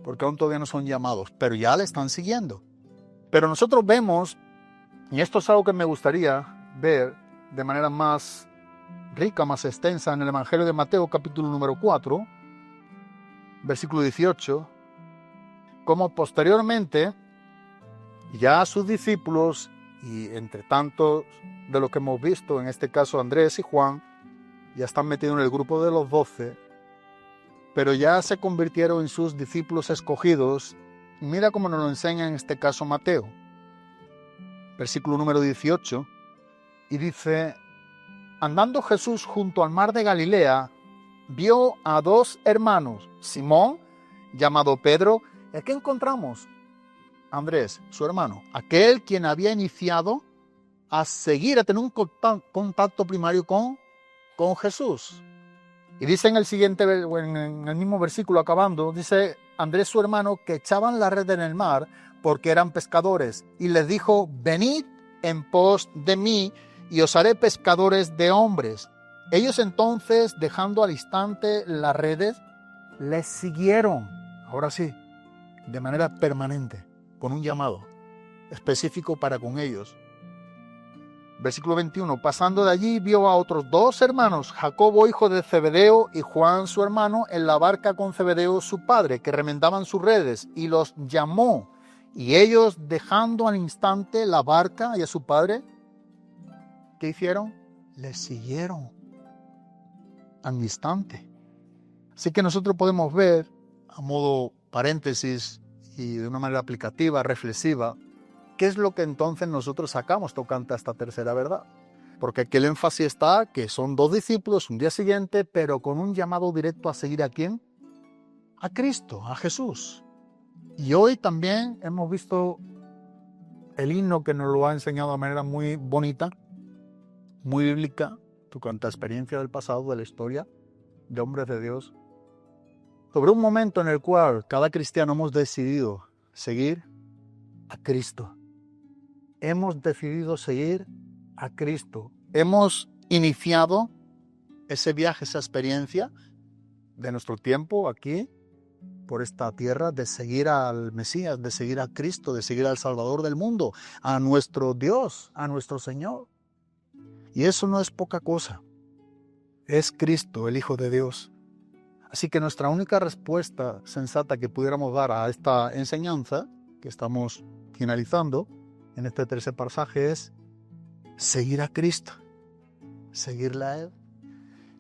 porque aún todavía no son llamados, pero ya le están siguiendo. Pero nosotros vemos, y esto es algo que me gustaría ver de manera más rica, más extensa, en el Evangelio de Mateo, capítulo número 4, versículo 18, como posteriormente ya sus discípulos, y entre tanto de lo que hemos visto, en este caso Andrés y Juan, ya están metidos en el grupo de los 12, pero ya se convirtieron en sus discípulos escogidos. Y mira cómo nos lo enseña en este caso Mateo, versículo número 18, y dice, andando Jesús junto al mar de Galilea, vio a 2 hermanos, Simón, llamado Pedro, ¿y aquí encontramos? Andrés, su hermano, aquel quien había iniciado a seguir, a tener un contacto primario con Jesús. Y dice en el siguiente, en el mismo versículo acabando, dice Andrés su hermano que echaban la red en el mar porque eran pescadores y les dijo, venid en pos de mí y os haré pescadores de hombres. Ellos entonces, dejando al instante las redes, les siguieron, ahora sí, de manera permanente, con un llamado específico para con ellos. Versículo 21, pasando de allí vio a otros 2 hermanos, Jacobo hijo de Zebedeo y Juan su hermano, en la barca con Zebedeo su padre, que remendaban sus redes, y los llamó. Y ellos, dejando al instante la barca y a su padre, ¿qué hicieron? Les siguieron al instante. Así que nosotros podemos ver, a modo paréntesis y de una manera aplicativa, reflexiva, ¿qué es lo que entonces nosotros sacamos tocante a esta tercera verdad? Porque aquí el énfasis está que son 2 discípulos un día siguiente, pero con un llamado directo a seguir ¿a quién? a Cristo, a Jesús. Y hoy también hemos visto el himno que nos lo ha enseñado de manera muy bonita, muy bíblica, con la experiencia del pasado, de la historia de hombres de Dios, sobre un momento en el cual cada cristiano hemos decidido seguir a Cristo. Hemos decidido seguir a Cristo. Hemos iniciado ese viaje, esa experiencia de nuestro tiempo aquí, por esta tierra, de seguir al Mesías, de seguir a Cristo, de seguir al Salvador del mundo, a nuestro Dios, a nuestro Señor. Y eso no es poca cosa. Es Cristo, el Hijo de Dios. Así que nuestra única respuesta sensata que pudiéramos dar a esta enseñanza que estamos finalizando en este tercer pasaje es seguir a Cristo, seguirle a Él.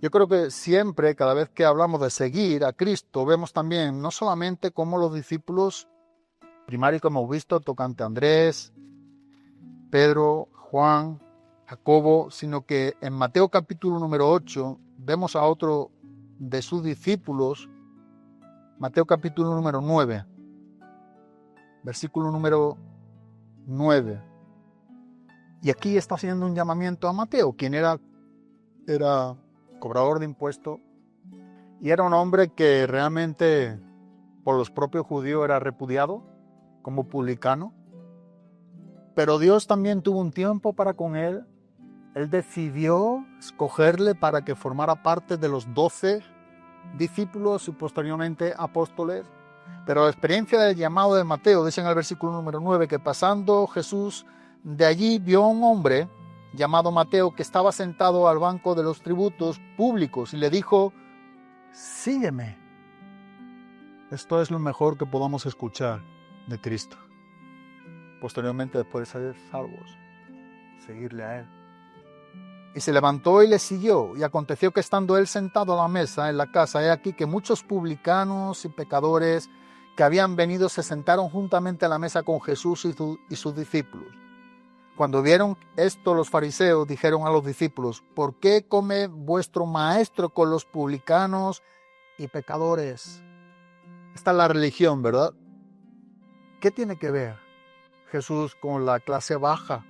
Yo creo que siempre, cada vez que hablamos de seguir a Cristo, vemos también no solamente cómo los discípulos primarios que hemos visto, tocante a Andrés, Pedro, Juan, Jacobo, sino que en Mateo capítulo número 8 vemos a otro de sus discípulos, Mateo capítulo número 9, versículo número 9. Y aquí está haciendo un llamamiento a Mateo, quien era cobrador de impuestos, y era un hombre que realmente por los propios judíos era repudiado como publicano, pero Dios también tuvo un tiempo para con él. Él decidió escogerle para que formara parte de los 12 discípulos y posteriormente apóstoles. Pero la experiencia del llamado de Mateo, dice en el versículo número 9, que pasando Jesús de allí vio a un hombre llamado Mateo, que estaba sentado al banco de los tributos públicos, y le dijo: sígueme. Esto es lo mejor que podamos escuchar de Cristo. Posteriormente, después de ser salvos, seguirle a Él. Y se levantó y le siguió, y aconteció que estando él sentado a la mesa en la casa, he aquí que muchos publicanos y pecadores que habían venido se sentaron juntamente a la mesa con Jesús y sus discípulos. Cuando vieron esto, los fariseos dijeron a los discípulos: ¿por qué come vuestro maestro con los publicanos y pecadores? Esta es la religión, ¿verdad? ¿Qué tiene que ver Jesús con la clase baja,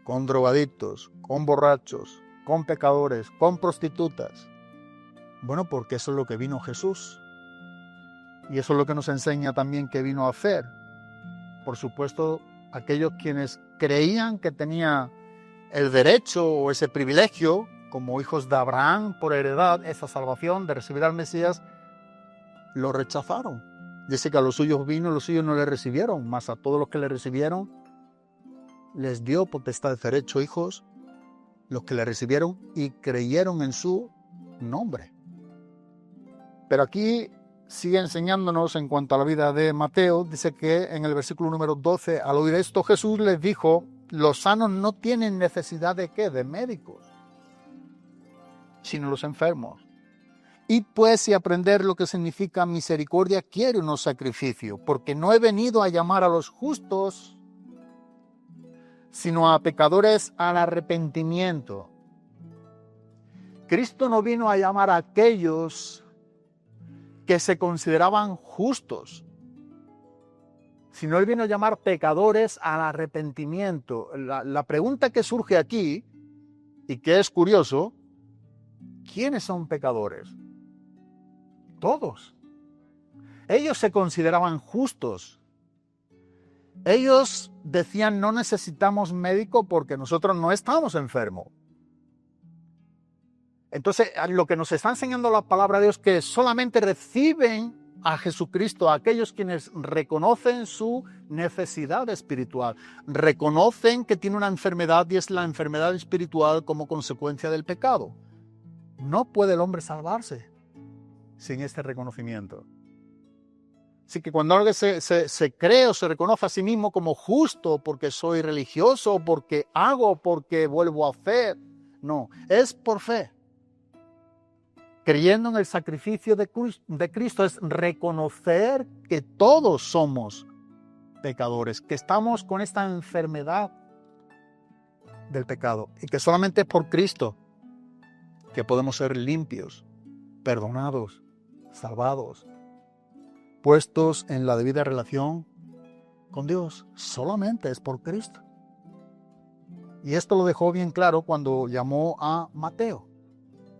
con drogadictos, con borrachos, con pecadores, con prostitutas? Bueno, porque eso es lo que vino Jesús. Y eso es lo que nos enseña también que vino a hacer. Por supuesto, aquellos quienes creían que tenía el derecho o ese privilegio, como hijos de Abraham por heredad, esa salvación de recibir al Mesías, lo rechazaron. Dice que a los suyos vino, los suyos no le recibieron, mas a todos los que le recibieron, les dio potestad de ser hechos hijos, los que le recibieron y creyeron en su nombre. Pero aquí sigue enseñándonos en cuanto a la vida de Mateo. Dice que en el versículo número 12, al oír esto, Jesús les dijo: los sanos no tienen necesidad de ¿qué? De médicos, sino los enfermos. Y pues, si aprender lo que significa misericordia quiere unos sacrificios, porque no he venido a llamar a los justos, sino a pecadores al arrepentimiento. Cristo no vino a llamar a aquellos que se consideraban justos, sino Él vino a llamar pecadores al arrepentimiento. La pregunta que surge aquí, y que es curioso, ¿quiénes son pecadores? Todos. Ellos se consideraban justos. Ellos decían: no necesitamos médico porque nosotros no estamos enfermos. Entonces, lo que nos está enseñando la palabra de Dios es que solamente reciben a Jesucristo aquellos quienes reconocen su necesidad espiritual, reconocen que tiene una enfermedad y es la enfermedad espiritual como consecuencia del pecado. No puede el hombre salvarse sin este reconocimiento. Así que cuando alguien se cree o se reconoce a sí mismo como justo porque soy religioso, porque hago, porque vuelvo a hacer, no, es por fe. Creyendo en el sacrificio de Cristo, es reconocer que todos somos pecadores, que estamos con esta enfermedad del pecado y que solamente es por Cristo que podemos ser limpios, perdonados, salvados, puestos en la debida relación con Dios. Solamente es por Cristo. Y esto lo dejó bien claro cuando llamó a Mateo.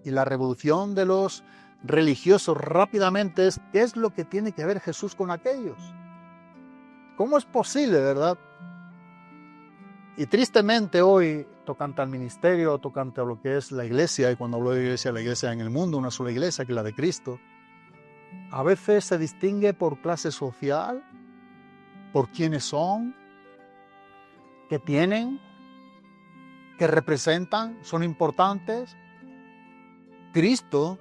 Y la revolución de los religiosos rápidamente es: ¿qué es lo que tiene que ver Jesús con aquellos? ¿Cómo es posible, verdad? Y tristemente hoy, tocante al ministerio, tocante a lo que es la iglesia, y cuando hablo de iglesia, la iglesia en el mundo, una sola iglesia, que es la de Cristo, a veces se distingue por clase social, por quiénes son, qué tienen, qué representan, son importantes. Cristo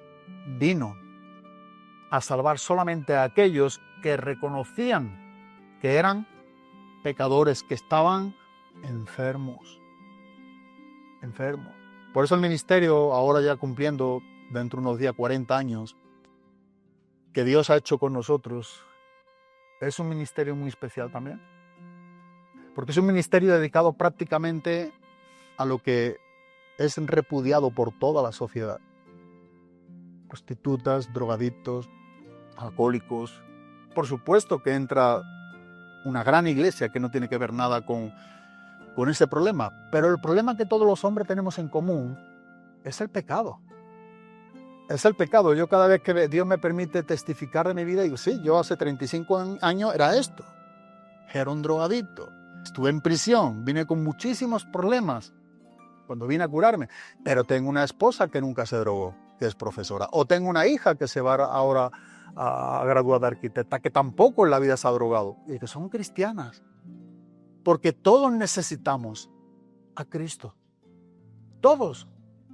vino a salvar solamente a aquellos que reconocían que eran pecadores, que estaban enfermos. Por eso el ministerio, ahora ya cumpliendo dentro de unos días 40 años, que Dios ha hecho con nosotros, es un ministerio muy especial también. Porque es un ministerio dedicado prácticamente a lo que es repudiado por toda la sociedad. Prostitutas, drogadictos, alcohólicos. Por supuesto que entra una gran iglesia que no tiene que ver nada con ese problema, pero el problema que todos los hombres tenemos en común es el pecado. Es el pecado. Yo cada vez que Dios me permite testificar de mi vida, digo, sí, yo hace 35 años era esto. Era un drogadicto. Estuve en prisión, vine con muchísimos problemas cuando vine a curarme, pero tengo una esposa que nunca se drogó, que es profesora, o tengo una hija que se va ahora a graduar de arquitecta, que tampoco en la vida se ha drogado, y que son cristianas, porque todos necesitamos a Cristo, todos.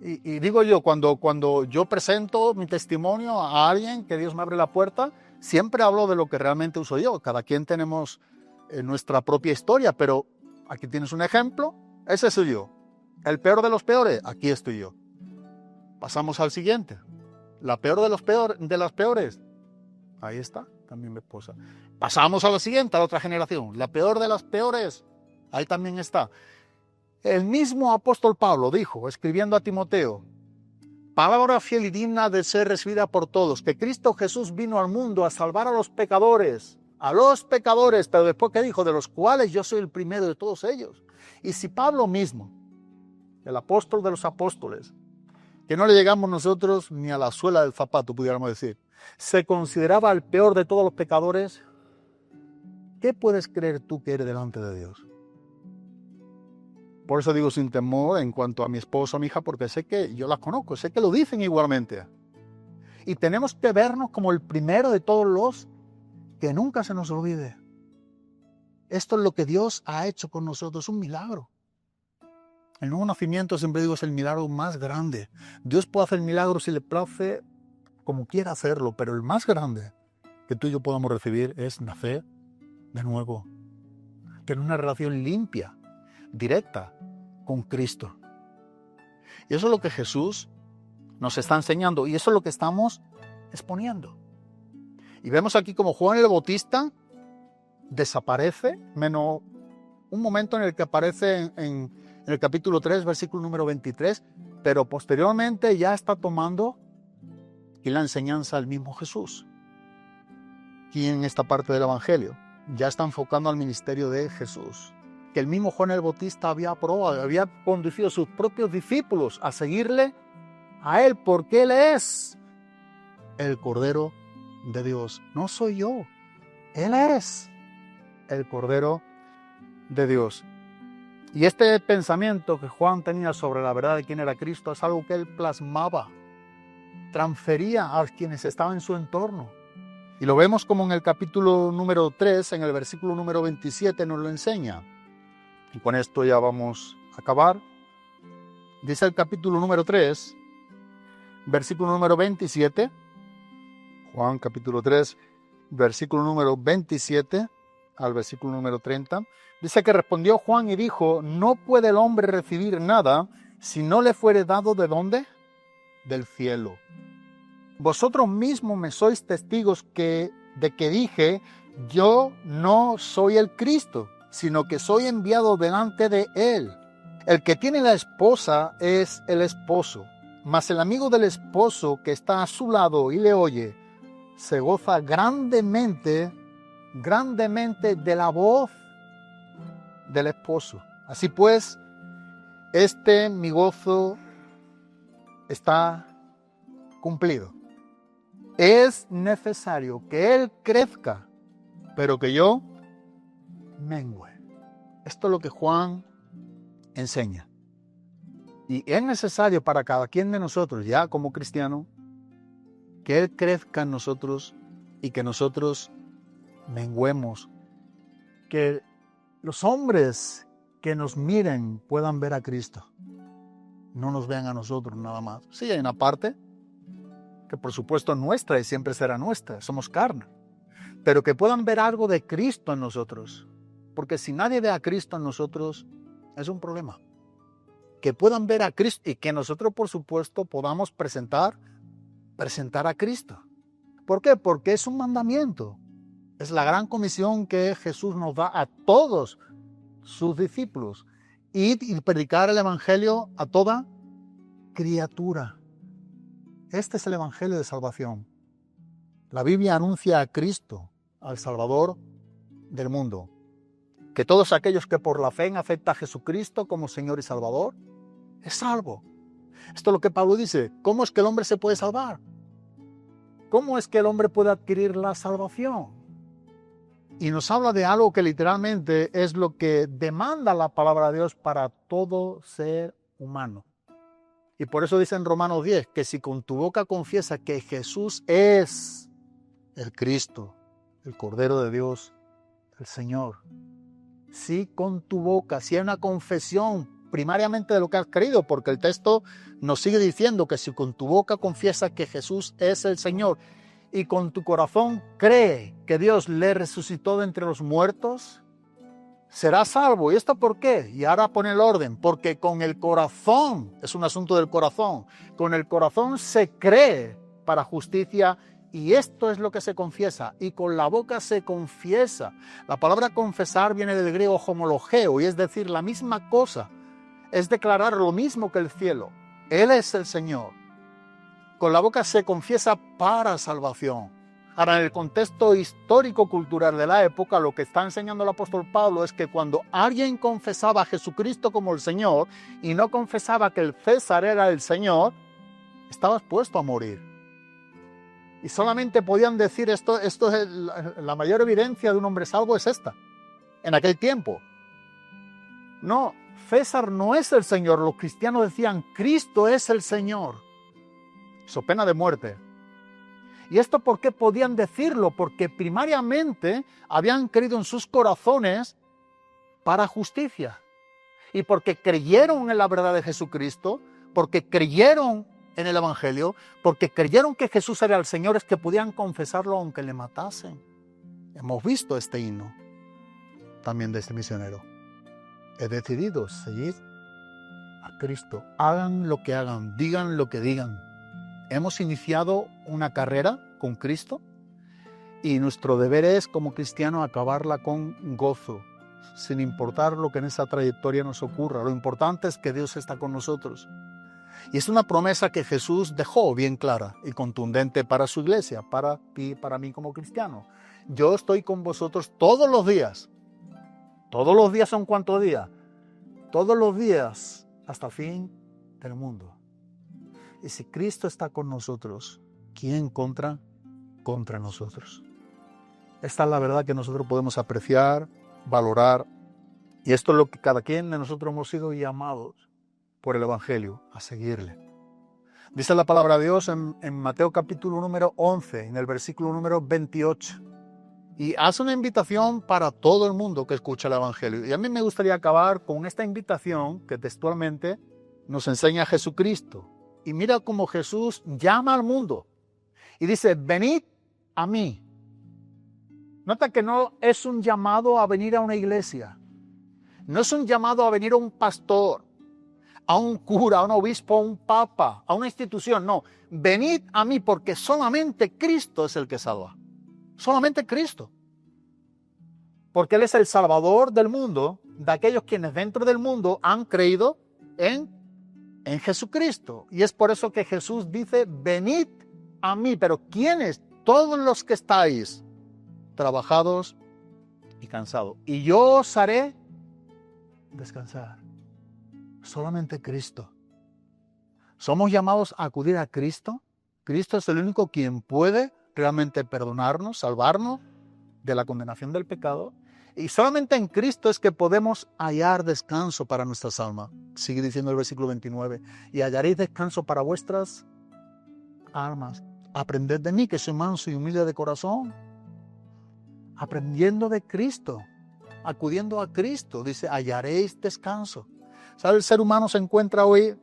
Y digo yo, cuando yo presento mi testimonio a alguien, que Dios me abre la puerta, siempre hablo de lo que realmente uso yo. Cada quien tenemos nuestra propia historia, pero aquí tienes un ejemplo, ese soy yo. El peor de los peores, aquí estoy yo. Pasamos al siguiente. La peor de las peores, ahí está, también mi esposa. Pasamos a la siguiente, a la otra generación. La peor de las peores, ahí también está. El mismo apóstol Pablo dijo, escribiendo a Timoteo, palabra fiel y digna de ser recibida por todos, que Cristo Jesús vino al mundo a salvar a los pecadores, pero después que dijo, de los cuales yo soy el primero de todos ellos. Y si Pablo mismo, el apóstol de los apóstoles, que no le llegamos nosotros ni a la suela del zapato, pudiéramos decir, se consideraba el peor de todos los pecadores, ¿qué puedes creer tú que eres delante de Dios? Por eso digo sin temor en cuanto a mi esposo, a mi hija, porque sé que yo las conozco, sé que lo dicen igualmente. Y tenemos que vernos como el primero de todos los que nunca se nos olvide. Esto es lo que Dios ha hecho con nosotros, un milagro. El nuevo nacimiento, siempre digo, es el milagro más grande. Dios puede hacer milagros si le place, como quiera hacerlo, pero el más grande que tú y yo podamos recibir es nacer de nuevo, tener una relación limpia, directa con Cristo. Y eso es lo que Jesús nos está enseñando y eso es lo que estamos exponiendo. Y vemos aquí como Juan el Bautista desaparece, menos un momento en el que aparece en el capítulo 3, versículo número 23, pero posteriormente ya está tomando y la enseñanza del mismo Jesús. Aquí en esta parte del Evangelio ya está enfocando al ministerio de Jesús, que el mismo Juan el Bautista había aprobado, había conducido a sus propios discípulos a seguirle a él, porque él es el Cordero de Dios. No soy yo, él es el Cordero de Dios. Y este pensamiento que Juan tenía sobre la verdad de quién era Cristo es algo que él plasmaba, transfería a quienes estaban en su entorno. Y lo vemos como en el capítulo número 3, en el versículo número 27 nos lo enseña. Y con esto ya vamos a acabar. Dice el capítulo número 3, versículo número 27, Juan capítulo 3, versículo número 27 al versículo número 30, dice que respondió Juan y dijo, no puede el hombre recibir nada si no le fuere dado ¿de dónde? Del cielo. Vosotros mismos me sois testigos de que dije, yo no soy el Cristo, sino que soy enviado delante de él. El que tiene la esposa es el esposo, mas el amigo del esposo que está a su lado y le oye, se goza grandemente de la voz del esposo. Así pues, mi gozo está cumplido. Es necesario que Él crezca, pero que yo mengüe. Esto es lo que Juan enseña. Y es necesario para cada quien de nosotros, ya como cristiano, que Él crezca en nosotros y que nosotros menguemos. Que los hombres que nos miren puedan ver a Cristo. No nos vean a nosotros nada más. Sí, hay una parte que por supuesto es nuestra y siempre será nuestra. Somos carne. Pero que puedan ver algo de Cristo en nosotros. Porque si nadie ve a Cristo en nosotros, es un problema. Que puedan ver a Cristo y que nosotros por supuesto podamos presentar a Cristo. ¿Por qué? Porque es un mandamiento. Es la gran comisión que Jesús nos da a todos sus discípulos. Y predicar el evangelio a toda criatura. Este es el evangelio de salvación. La Biblia anuncia a Cristo, al Salvador del mundo. Que todos aquellos que por la fe aceptan a Jesucristo como Señor y Salvador, es salvo. Esto es lo que Pablo dice. ¿Cómo es que el hombre se puede salvar? ¿Cómo es que el hombre puede adquirir la salvación? Y nos habla de algo que literalmente es lo que demanda la palabra de Dios para todo ser humano. Y por eso dice en Romanos 10 que si con tu boca confiesas que Jesús es el Cristo, el Cordero de Dios, el Señor. Si con tu boca, si hay una confesión primariamente de lo que has creído, porque el texto nos sigue diciendo que si con tu boca confiesas que Jesús es el Señor y con tu corazón cree que Dios le resucitó de entre los muertos, serás salvo. ¿Y esto por qué? Y ahora pone el orden, porque con el corazón, es un asunto del corazón, con el corazón se cree para justicia y esto es lo que se confiesa, y con la boca se confiesa. La palabra confesar viene del griego homologeo, y es decir, la misma cosa, es declarar lo mismo que el cielo. Él es el Señor. Con la boca se confiesa para salvación. Ahora, en el contexto histórico-cultural de la época, lo que está enseñando el apóstol Pablo es que cuando alguien confesaba a Jesucristo como el Señor y no confesaba que el César era el Señor, estaba expuesto a morir. Y solamente podían decir esto es la mayor evidencia de un hombre salvo es esta, en aquel tiempo. No, César no es el Señor. Los cristianos decían, Cristo es el Señor. So pena de muerte. ¿Y esto por qué podían decirlo? Porque primariamente habían creído en sus corazones para justicia. Y porque creyeron en la verdad de Jesucristo, porque creyeron en el Evangelio, porque creyeron que Jesús era el Señor, es que podían confesarlo aunque le matasen. Hemos visto este himno también de este misionero. He decidido seguir a Cristo. Hagan lo que hagan, digan lo que digan. Hemos iniciado una carrera con Cristo y nuestro deber es, como cristianos, acabarla con gozo, sin importar lo que en esa trayectoria nos ocurra. Lo importante es que Dios está con nosotros. Y es una promesa que Jesús dejó bien clara y contundente para su iglesia, para ti y para mí como cristiano. Yo estoy con vosotros todos los días. ¿Todos los días son cuántos días? Todos los días hasta el fin del mundo. Y si Cristo está con nosotros, ¿quién contra nosotros? Esta es la verdad que nosotros podemos apreciar, valorar. Y esto es lo que cada quien de nosotros hemos sido llamados por el Evangelio, a seguirle. Dice la palabra de Dios en Mateo capítulo número 11, en el versículo número 28. Y hace una invitación para todo el mundo que escucha el Evangelio. Y a mí me gustaría acabar con esta invitación que textualmente nos enseña Jesucristo. Y mira cómo Jesús llama al mundo. Y dice, venid a mí. Nota que no es un llamado a venir a una iglesia. No es un llamado a venir a un pastor, a un cura, a un obispo, a un papa, a una institución. No, venid a mí porque solamente Cristo es el que salva. Solamente Cristo. Porque Él es el Salvador del mundo, de aquellos quienes dentro del mundo han creído en Jesucristo. Y es por eso que Jesús dice, venid a mí. Pero ¿quiénes todos los que estáis trabajados y cansados, y yo os haré descansar. Solamente Cristo. Somos llamados a acudir a Cristo. Cristo es el único quien puede realmente perdonarnos, salvarnos de la condenación del pecado. Y solamente en Cristo es que podemos hallar descanso para nuestras almas. Sigue diciendo el versículo 29. Y hallaréis descanso para vuestras almas. Aprended de mí, que soy manso y humilde de corazón. Aprendiendo de Cristo, acudiendo a Cristo, dice, hallaréis descanso. ¿Sabe? El ser humano se encuentra hoy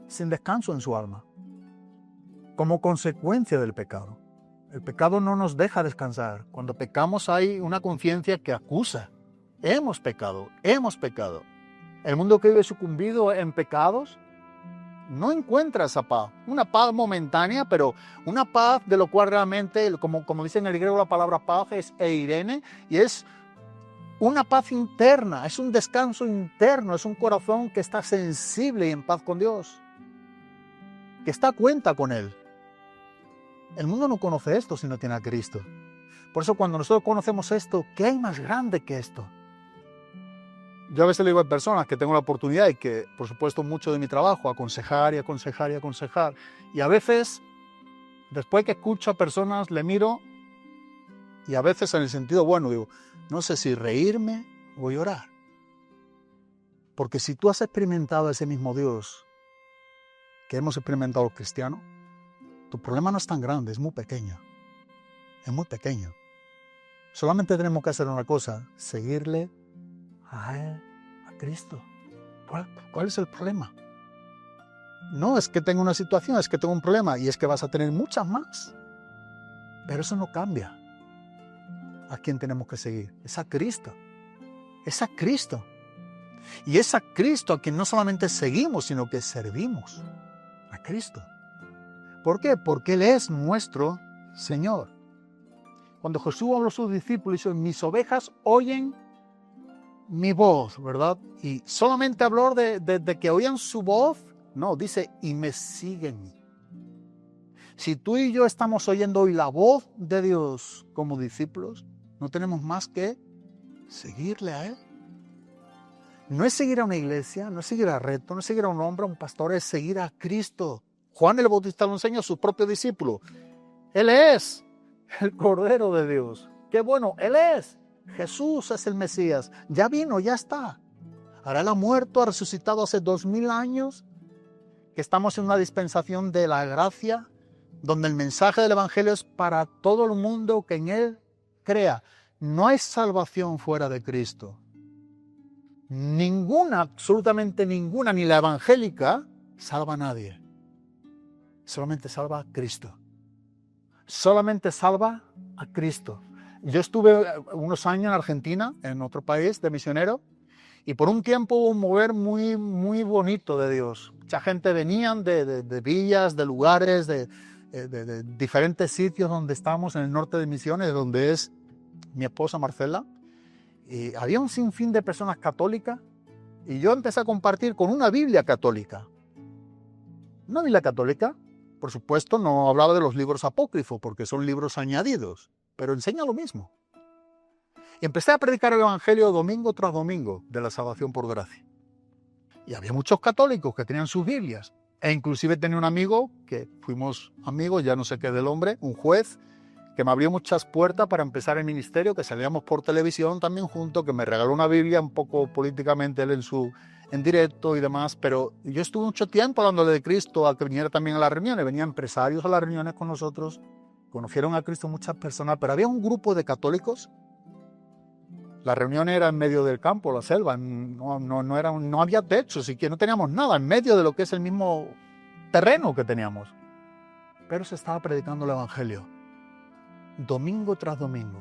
sin descanso en su alma, como consecuencia del pecado. El pecado no nos deja descansar. Cuando pecamos hay una conciencia que acusa. Hemos pecado, hemos pecado. El mundo que vive sucumbido en pecados no encuentra esa paz. Una paz momentánea, pero una paz de lo cual realmente, como dice en el griego la palabra paz, es eirene, y es una paz interna, es un descanso interno, es un corazón que está sensible y en paz con Dios, que está a cuenta con Él. El mundo no conoce esto si no tiene a Cristo. Por eso cuando nosotros conocemos esto, ¿qué hay más grande que esto? Yo a veces le digo a personas que tengo la oportunidad y que, por supuesto, mucho de mi trabajo, aconsejar y aconsejar y aconsejar. Y a veces, después que escucho a personas, le miro y a veces en el sentido bueno, digo, no sé si reírme o llorar. Porque si tú has experimentado ese mismo Dios que hemos experimentado los cristianos, tu problema no es tan grande, es muy pequeño. Es muy pequeño. Solamente tenemos que hacer una cosa, seguirle a Él, a Cristo. ¿Cuál es el problema? No es que tenga una situación, es que tengo un problema y es que vas a tener muchas más. Pero eso no cambia. ¿A quién tenemos que seguir? Es a Cristo. Es a Cristo. Y es a Cristo a quien no solamente seguimos, sino que servimos. A Cristo. ¿Por qué? Porque Él es nuestro Señor. Cuando Jesús habló a sus discípulos, dijo, mis ovejas oyen mi voz, ¿verdad? Y solamente habló de que oían su voz. No, dice, y me siguen. Si tú y yo estamos oyendo hoy la voz de Dios como discípulos, no tenemos más que seguirle a Él. No es seguir a una iglesia, no es seguir a Reto, no es seguir a un hombre, a un pastor, es seguir a Cristo. Juan el Bautista lo enseña a sus propios discípulos. Él es el Cordero de Dios. ¡Qué bueno! Él es. Jesús es el Mesías. Ya vino, ya está. Ahora Él ha muerto, ha resucitado hace 2000 años, que estamos en una dispensación de la gracia, donde el mensaje del Evangelio es para todo el mundo que en Él crea. No hay salvación fuera de Cristo. Ninguna, absolutamente ninguna, ni la evangélica, salva a nadie. Solamente salva a Cristo. Solamente salva a Cristo. Yo estuve unos años en Argentina, en otro país de misionero, y por un tiempo hubo un mover muy, muy bonito de Dios. Mucha gente venían de villas, de lugares, de diferentes sitios donde estábamos en el norte de Misiones, donde es mi esposa Marcela. Y había un sinfín de personas católicas, y yo empecé a compartir con una Biblia católica. Una Biblia católica, por supuesto, no hablaba de los libros apócrifos, porque son libros añadidos, pero enseña lo mismo. Y empecé a predicar el Evangelio domingo tras domingo de la salvación por gracia. Y había muchos católicos que tenían sus Biblias. E inclusive tenía un amigo, que fuimos amigos, ya no sé qué del hombre, un juez, que me abrió muchas puertas para empezar el ministerio, que salíamos por televisión también juntos, que me regaló una Biblia, un poco políticamente él en directo y demás, pero yo estuve mucho tiempo hablándole de Cristo, a que viniera también a las reuniones, venían empresarios a las reuniones con nosotros, conocieron a Cristo muchas personas, pero había un grupo de católicos. La reunión era en medio del campo, la selva, no había techo, así que no teníamos nada, en medio de lo que es el mismo terreno que teníamos. Pero se estaba predicando el Evangelio. Domingo tras domingo,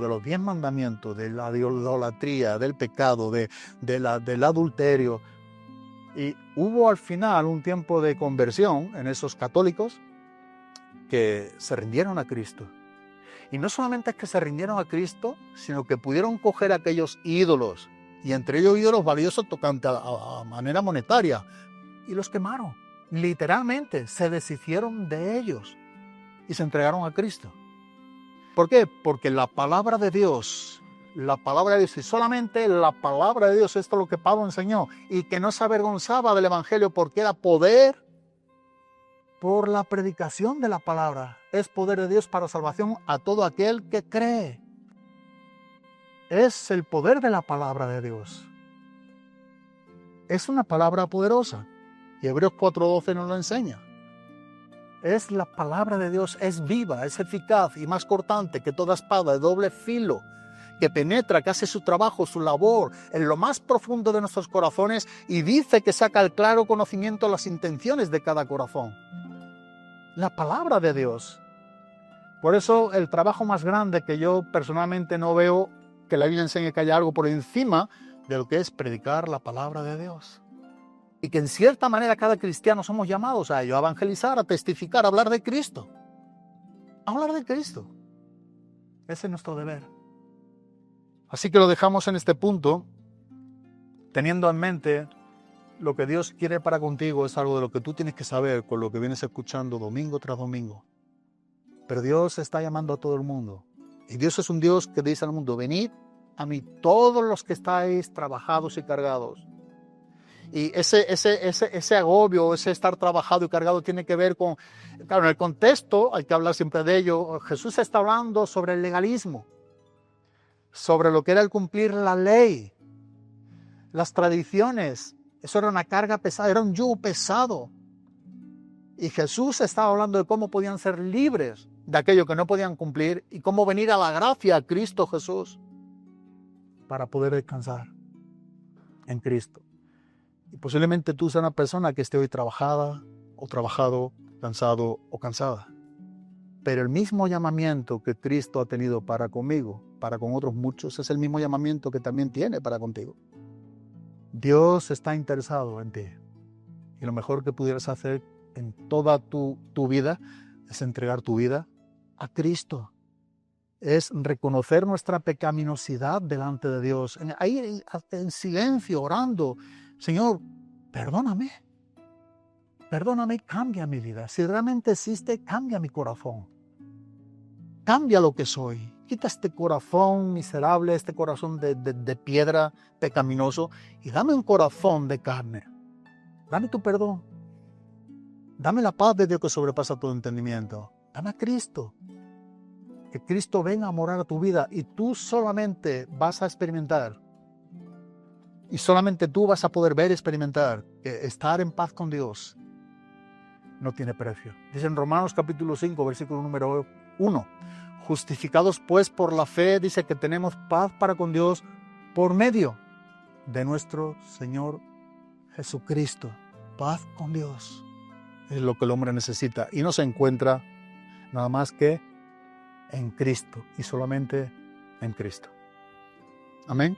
de los 10 mandamientos, de la idolatría, del pecado, del adulterio. Y hubo al final un tiempo de conversión en esos católicos que se rindieron a Cristo. Y no solamente es que se rindieron a Cristo, sino que pudieron coger aquellos ídolos, y entre ellos ídolos valiosos tocante a manera monetaria, y los quemaron. Literalmente se deshicieron de ellos. y se entregaron a Cristo. ¿Por qué? Porque la palabra de Dios, y solamente la palabra de Dios, esto es lo que Pablo enseñó, y que no se avergonzaba del Evangelio porque era poder por la predicación de la palabra. Es poder de Dios para salvación a todo aquel que cree. Es el poder de la palabra de Dios. Es una palabra poderosa. Y Hebreos 4:12 nos lo enseña. Es la palabra de Dios, es viva, es eficaz y más cortante que toda espada de doble filo, que penetra, que hace su trabajo, su labor en lo más profundo de nuestros corazones y dice que saca al claro conocimiento las intenciones de cada corazón. La palabra de Dios. Por eso el trabajo más grande que yo personalmente no veo que la Biblia enseñe que haya algo por encima de lo que es predicar la palabra de Dios. Y que en cierta manera cada cristiano somos llamados a ello, a evangelizar, a testificar, a hablar de Cristo. A hablar de Cristo. Ese es nuestro deber. Así que lo dejamos en este punto, teniendo en mente lo que Dios quiere para contigo es algo de lo que tú tienes que saber con lo que vienes escuchando domingo tras domingo. Pero Dios está llamando a todo el mundo. Y Dios es un Dios que dice al mundo, venid a mí todos los que estáis trabajados y cargados. Y ese agobio, ese estar trabajado y cargado tiene que ver con, claro, en el contexto, hay que hablar siempre de ello, Jesús está hablando sobre el legalismo, sobre lo que era el cumplir la ley, las tradiciones. Eso era una carga pesada, era un yugo pesado. Y Jesús estaba hablando de cómo podían ser libres de aquello que no podían cumplir y cómo venir a la gracia a Cristo Jesús para poder descansar en Cristo. Y posiblemente tú seas una persona que esté hoy trabajada o trabajado, cansado o cansada. Pero el mismo llamamiento que Cristo ha tenido para conmigo, para con otros muchos, es el mismo llamamiento que también tiene para contigo. Dios está interesado en ti. Y lo mejor que pudieras hacer en toda tu vida es entregar tu vida a Cristo. Es reconocer nuestra pecaminosidad delante de Dios. Ahí en silencio, orando. Señor, perdóname, cambia mi vida. Si realmente existe, cambia mi corazón. Cambia lo que soy. Quita este corazón miserable, este corazón de piedra pecaminoso y dame un corazón de carne. Dame tu perdón. Dame la paz de Dios que sobrepasa todo entendimiento. Dame a Cristo. Que Cristo venga a morar a tu vida y tú solamente vas a experimentar. Y solamente tú vas a poder ver y experimentar que estar en paz con Dios no tiene precio. Dice en Romanos capítulo 5, versículo número 1. Justificados pues por la fe, dice que tenemos paz para con Dios por medio de nuestro Señor Jesucristo. Paz con Dios es lo que el hombre necesita y no se encuentra nada más que en Cristo y solamente en Cristo. Amén.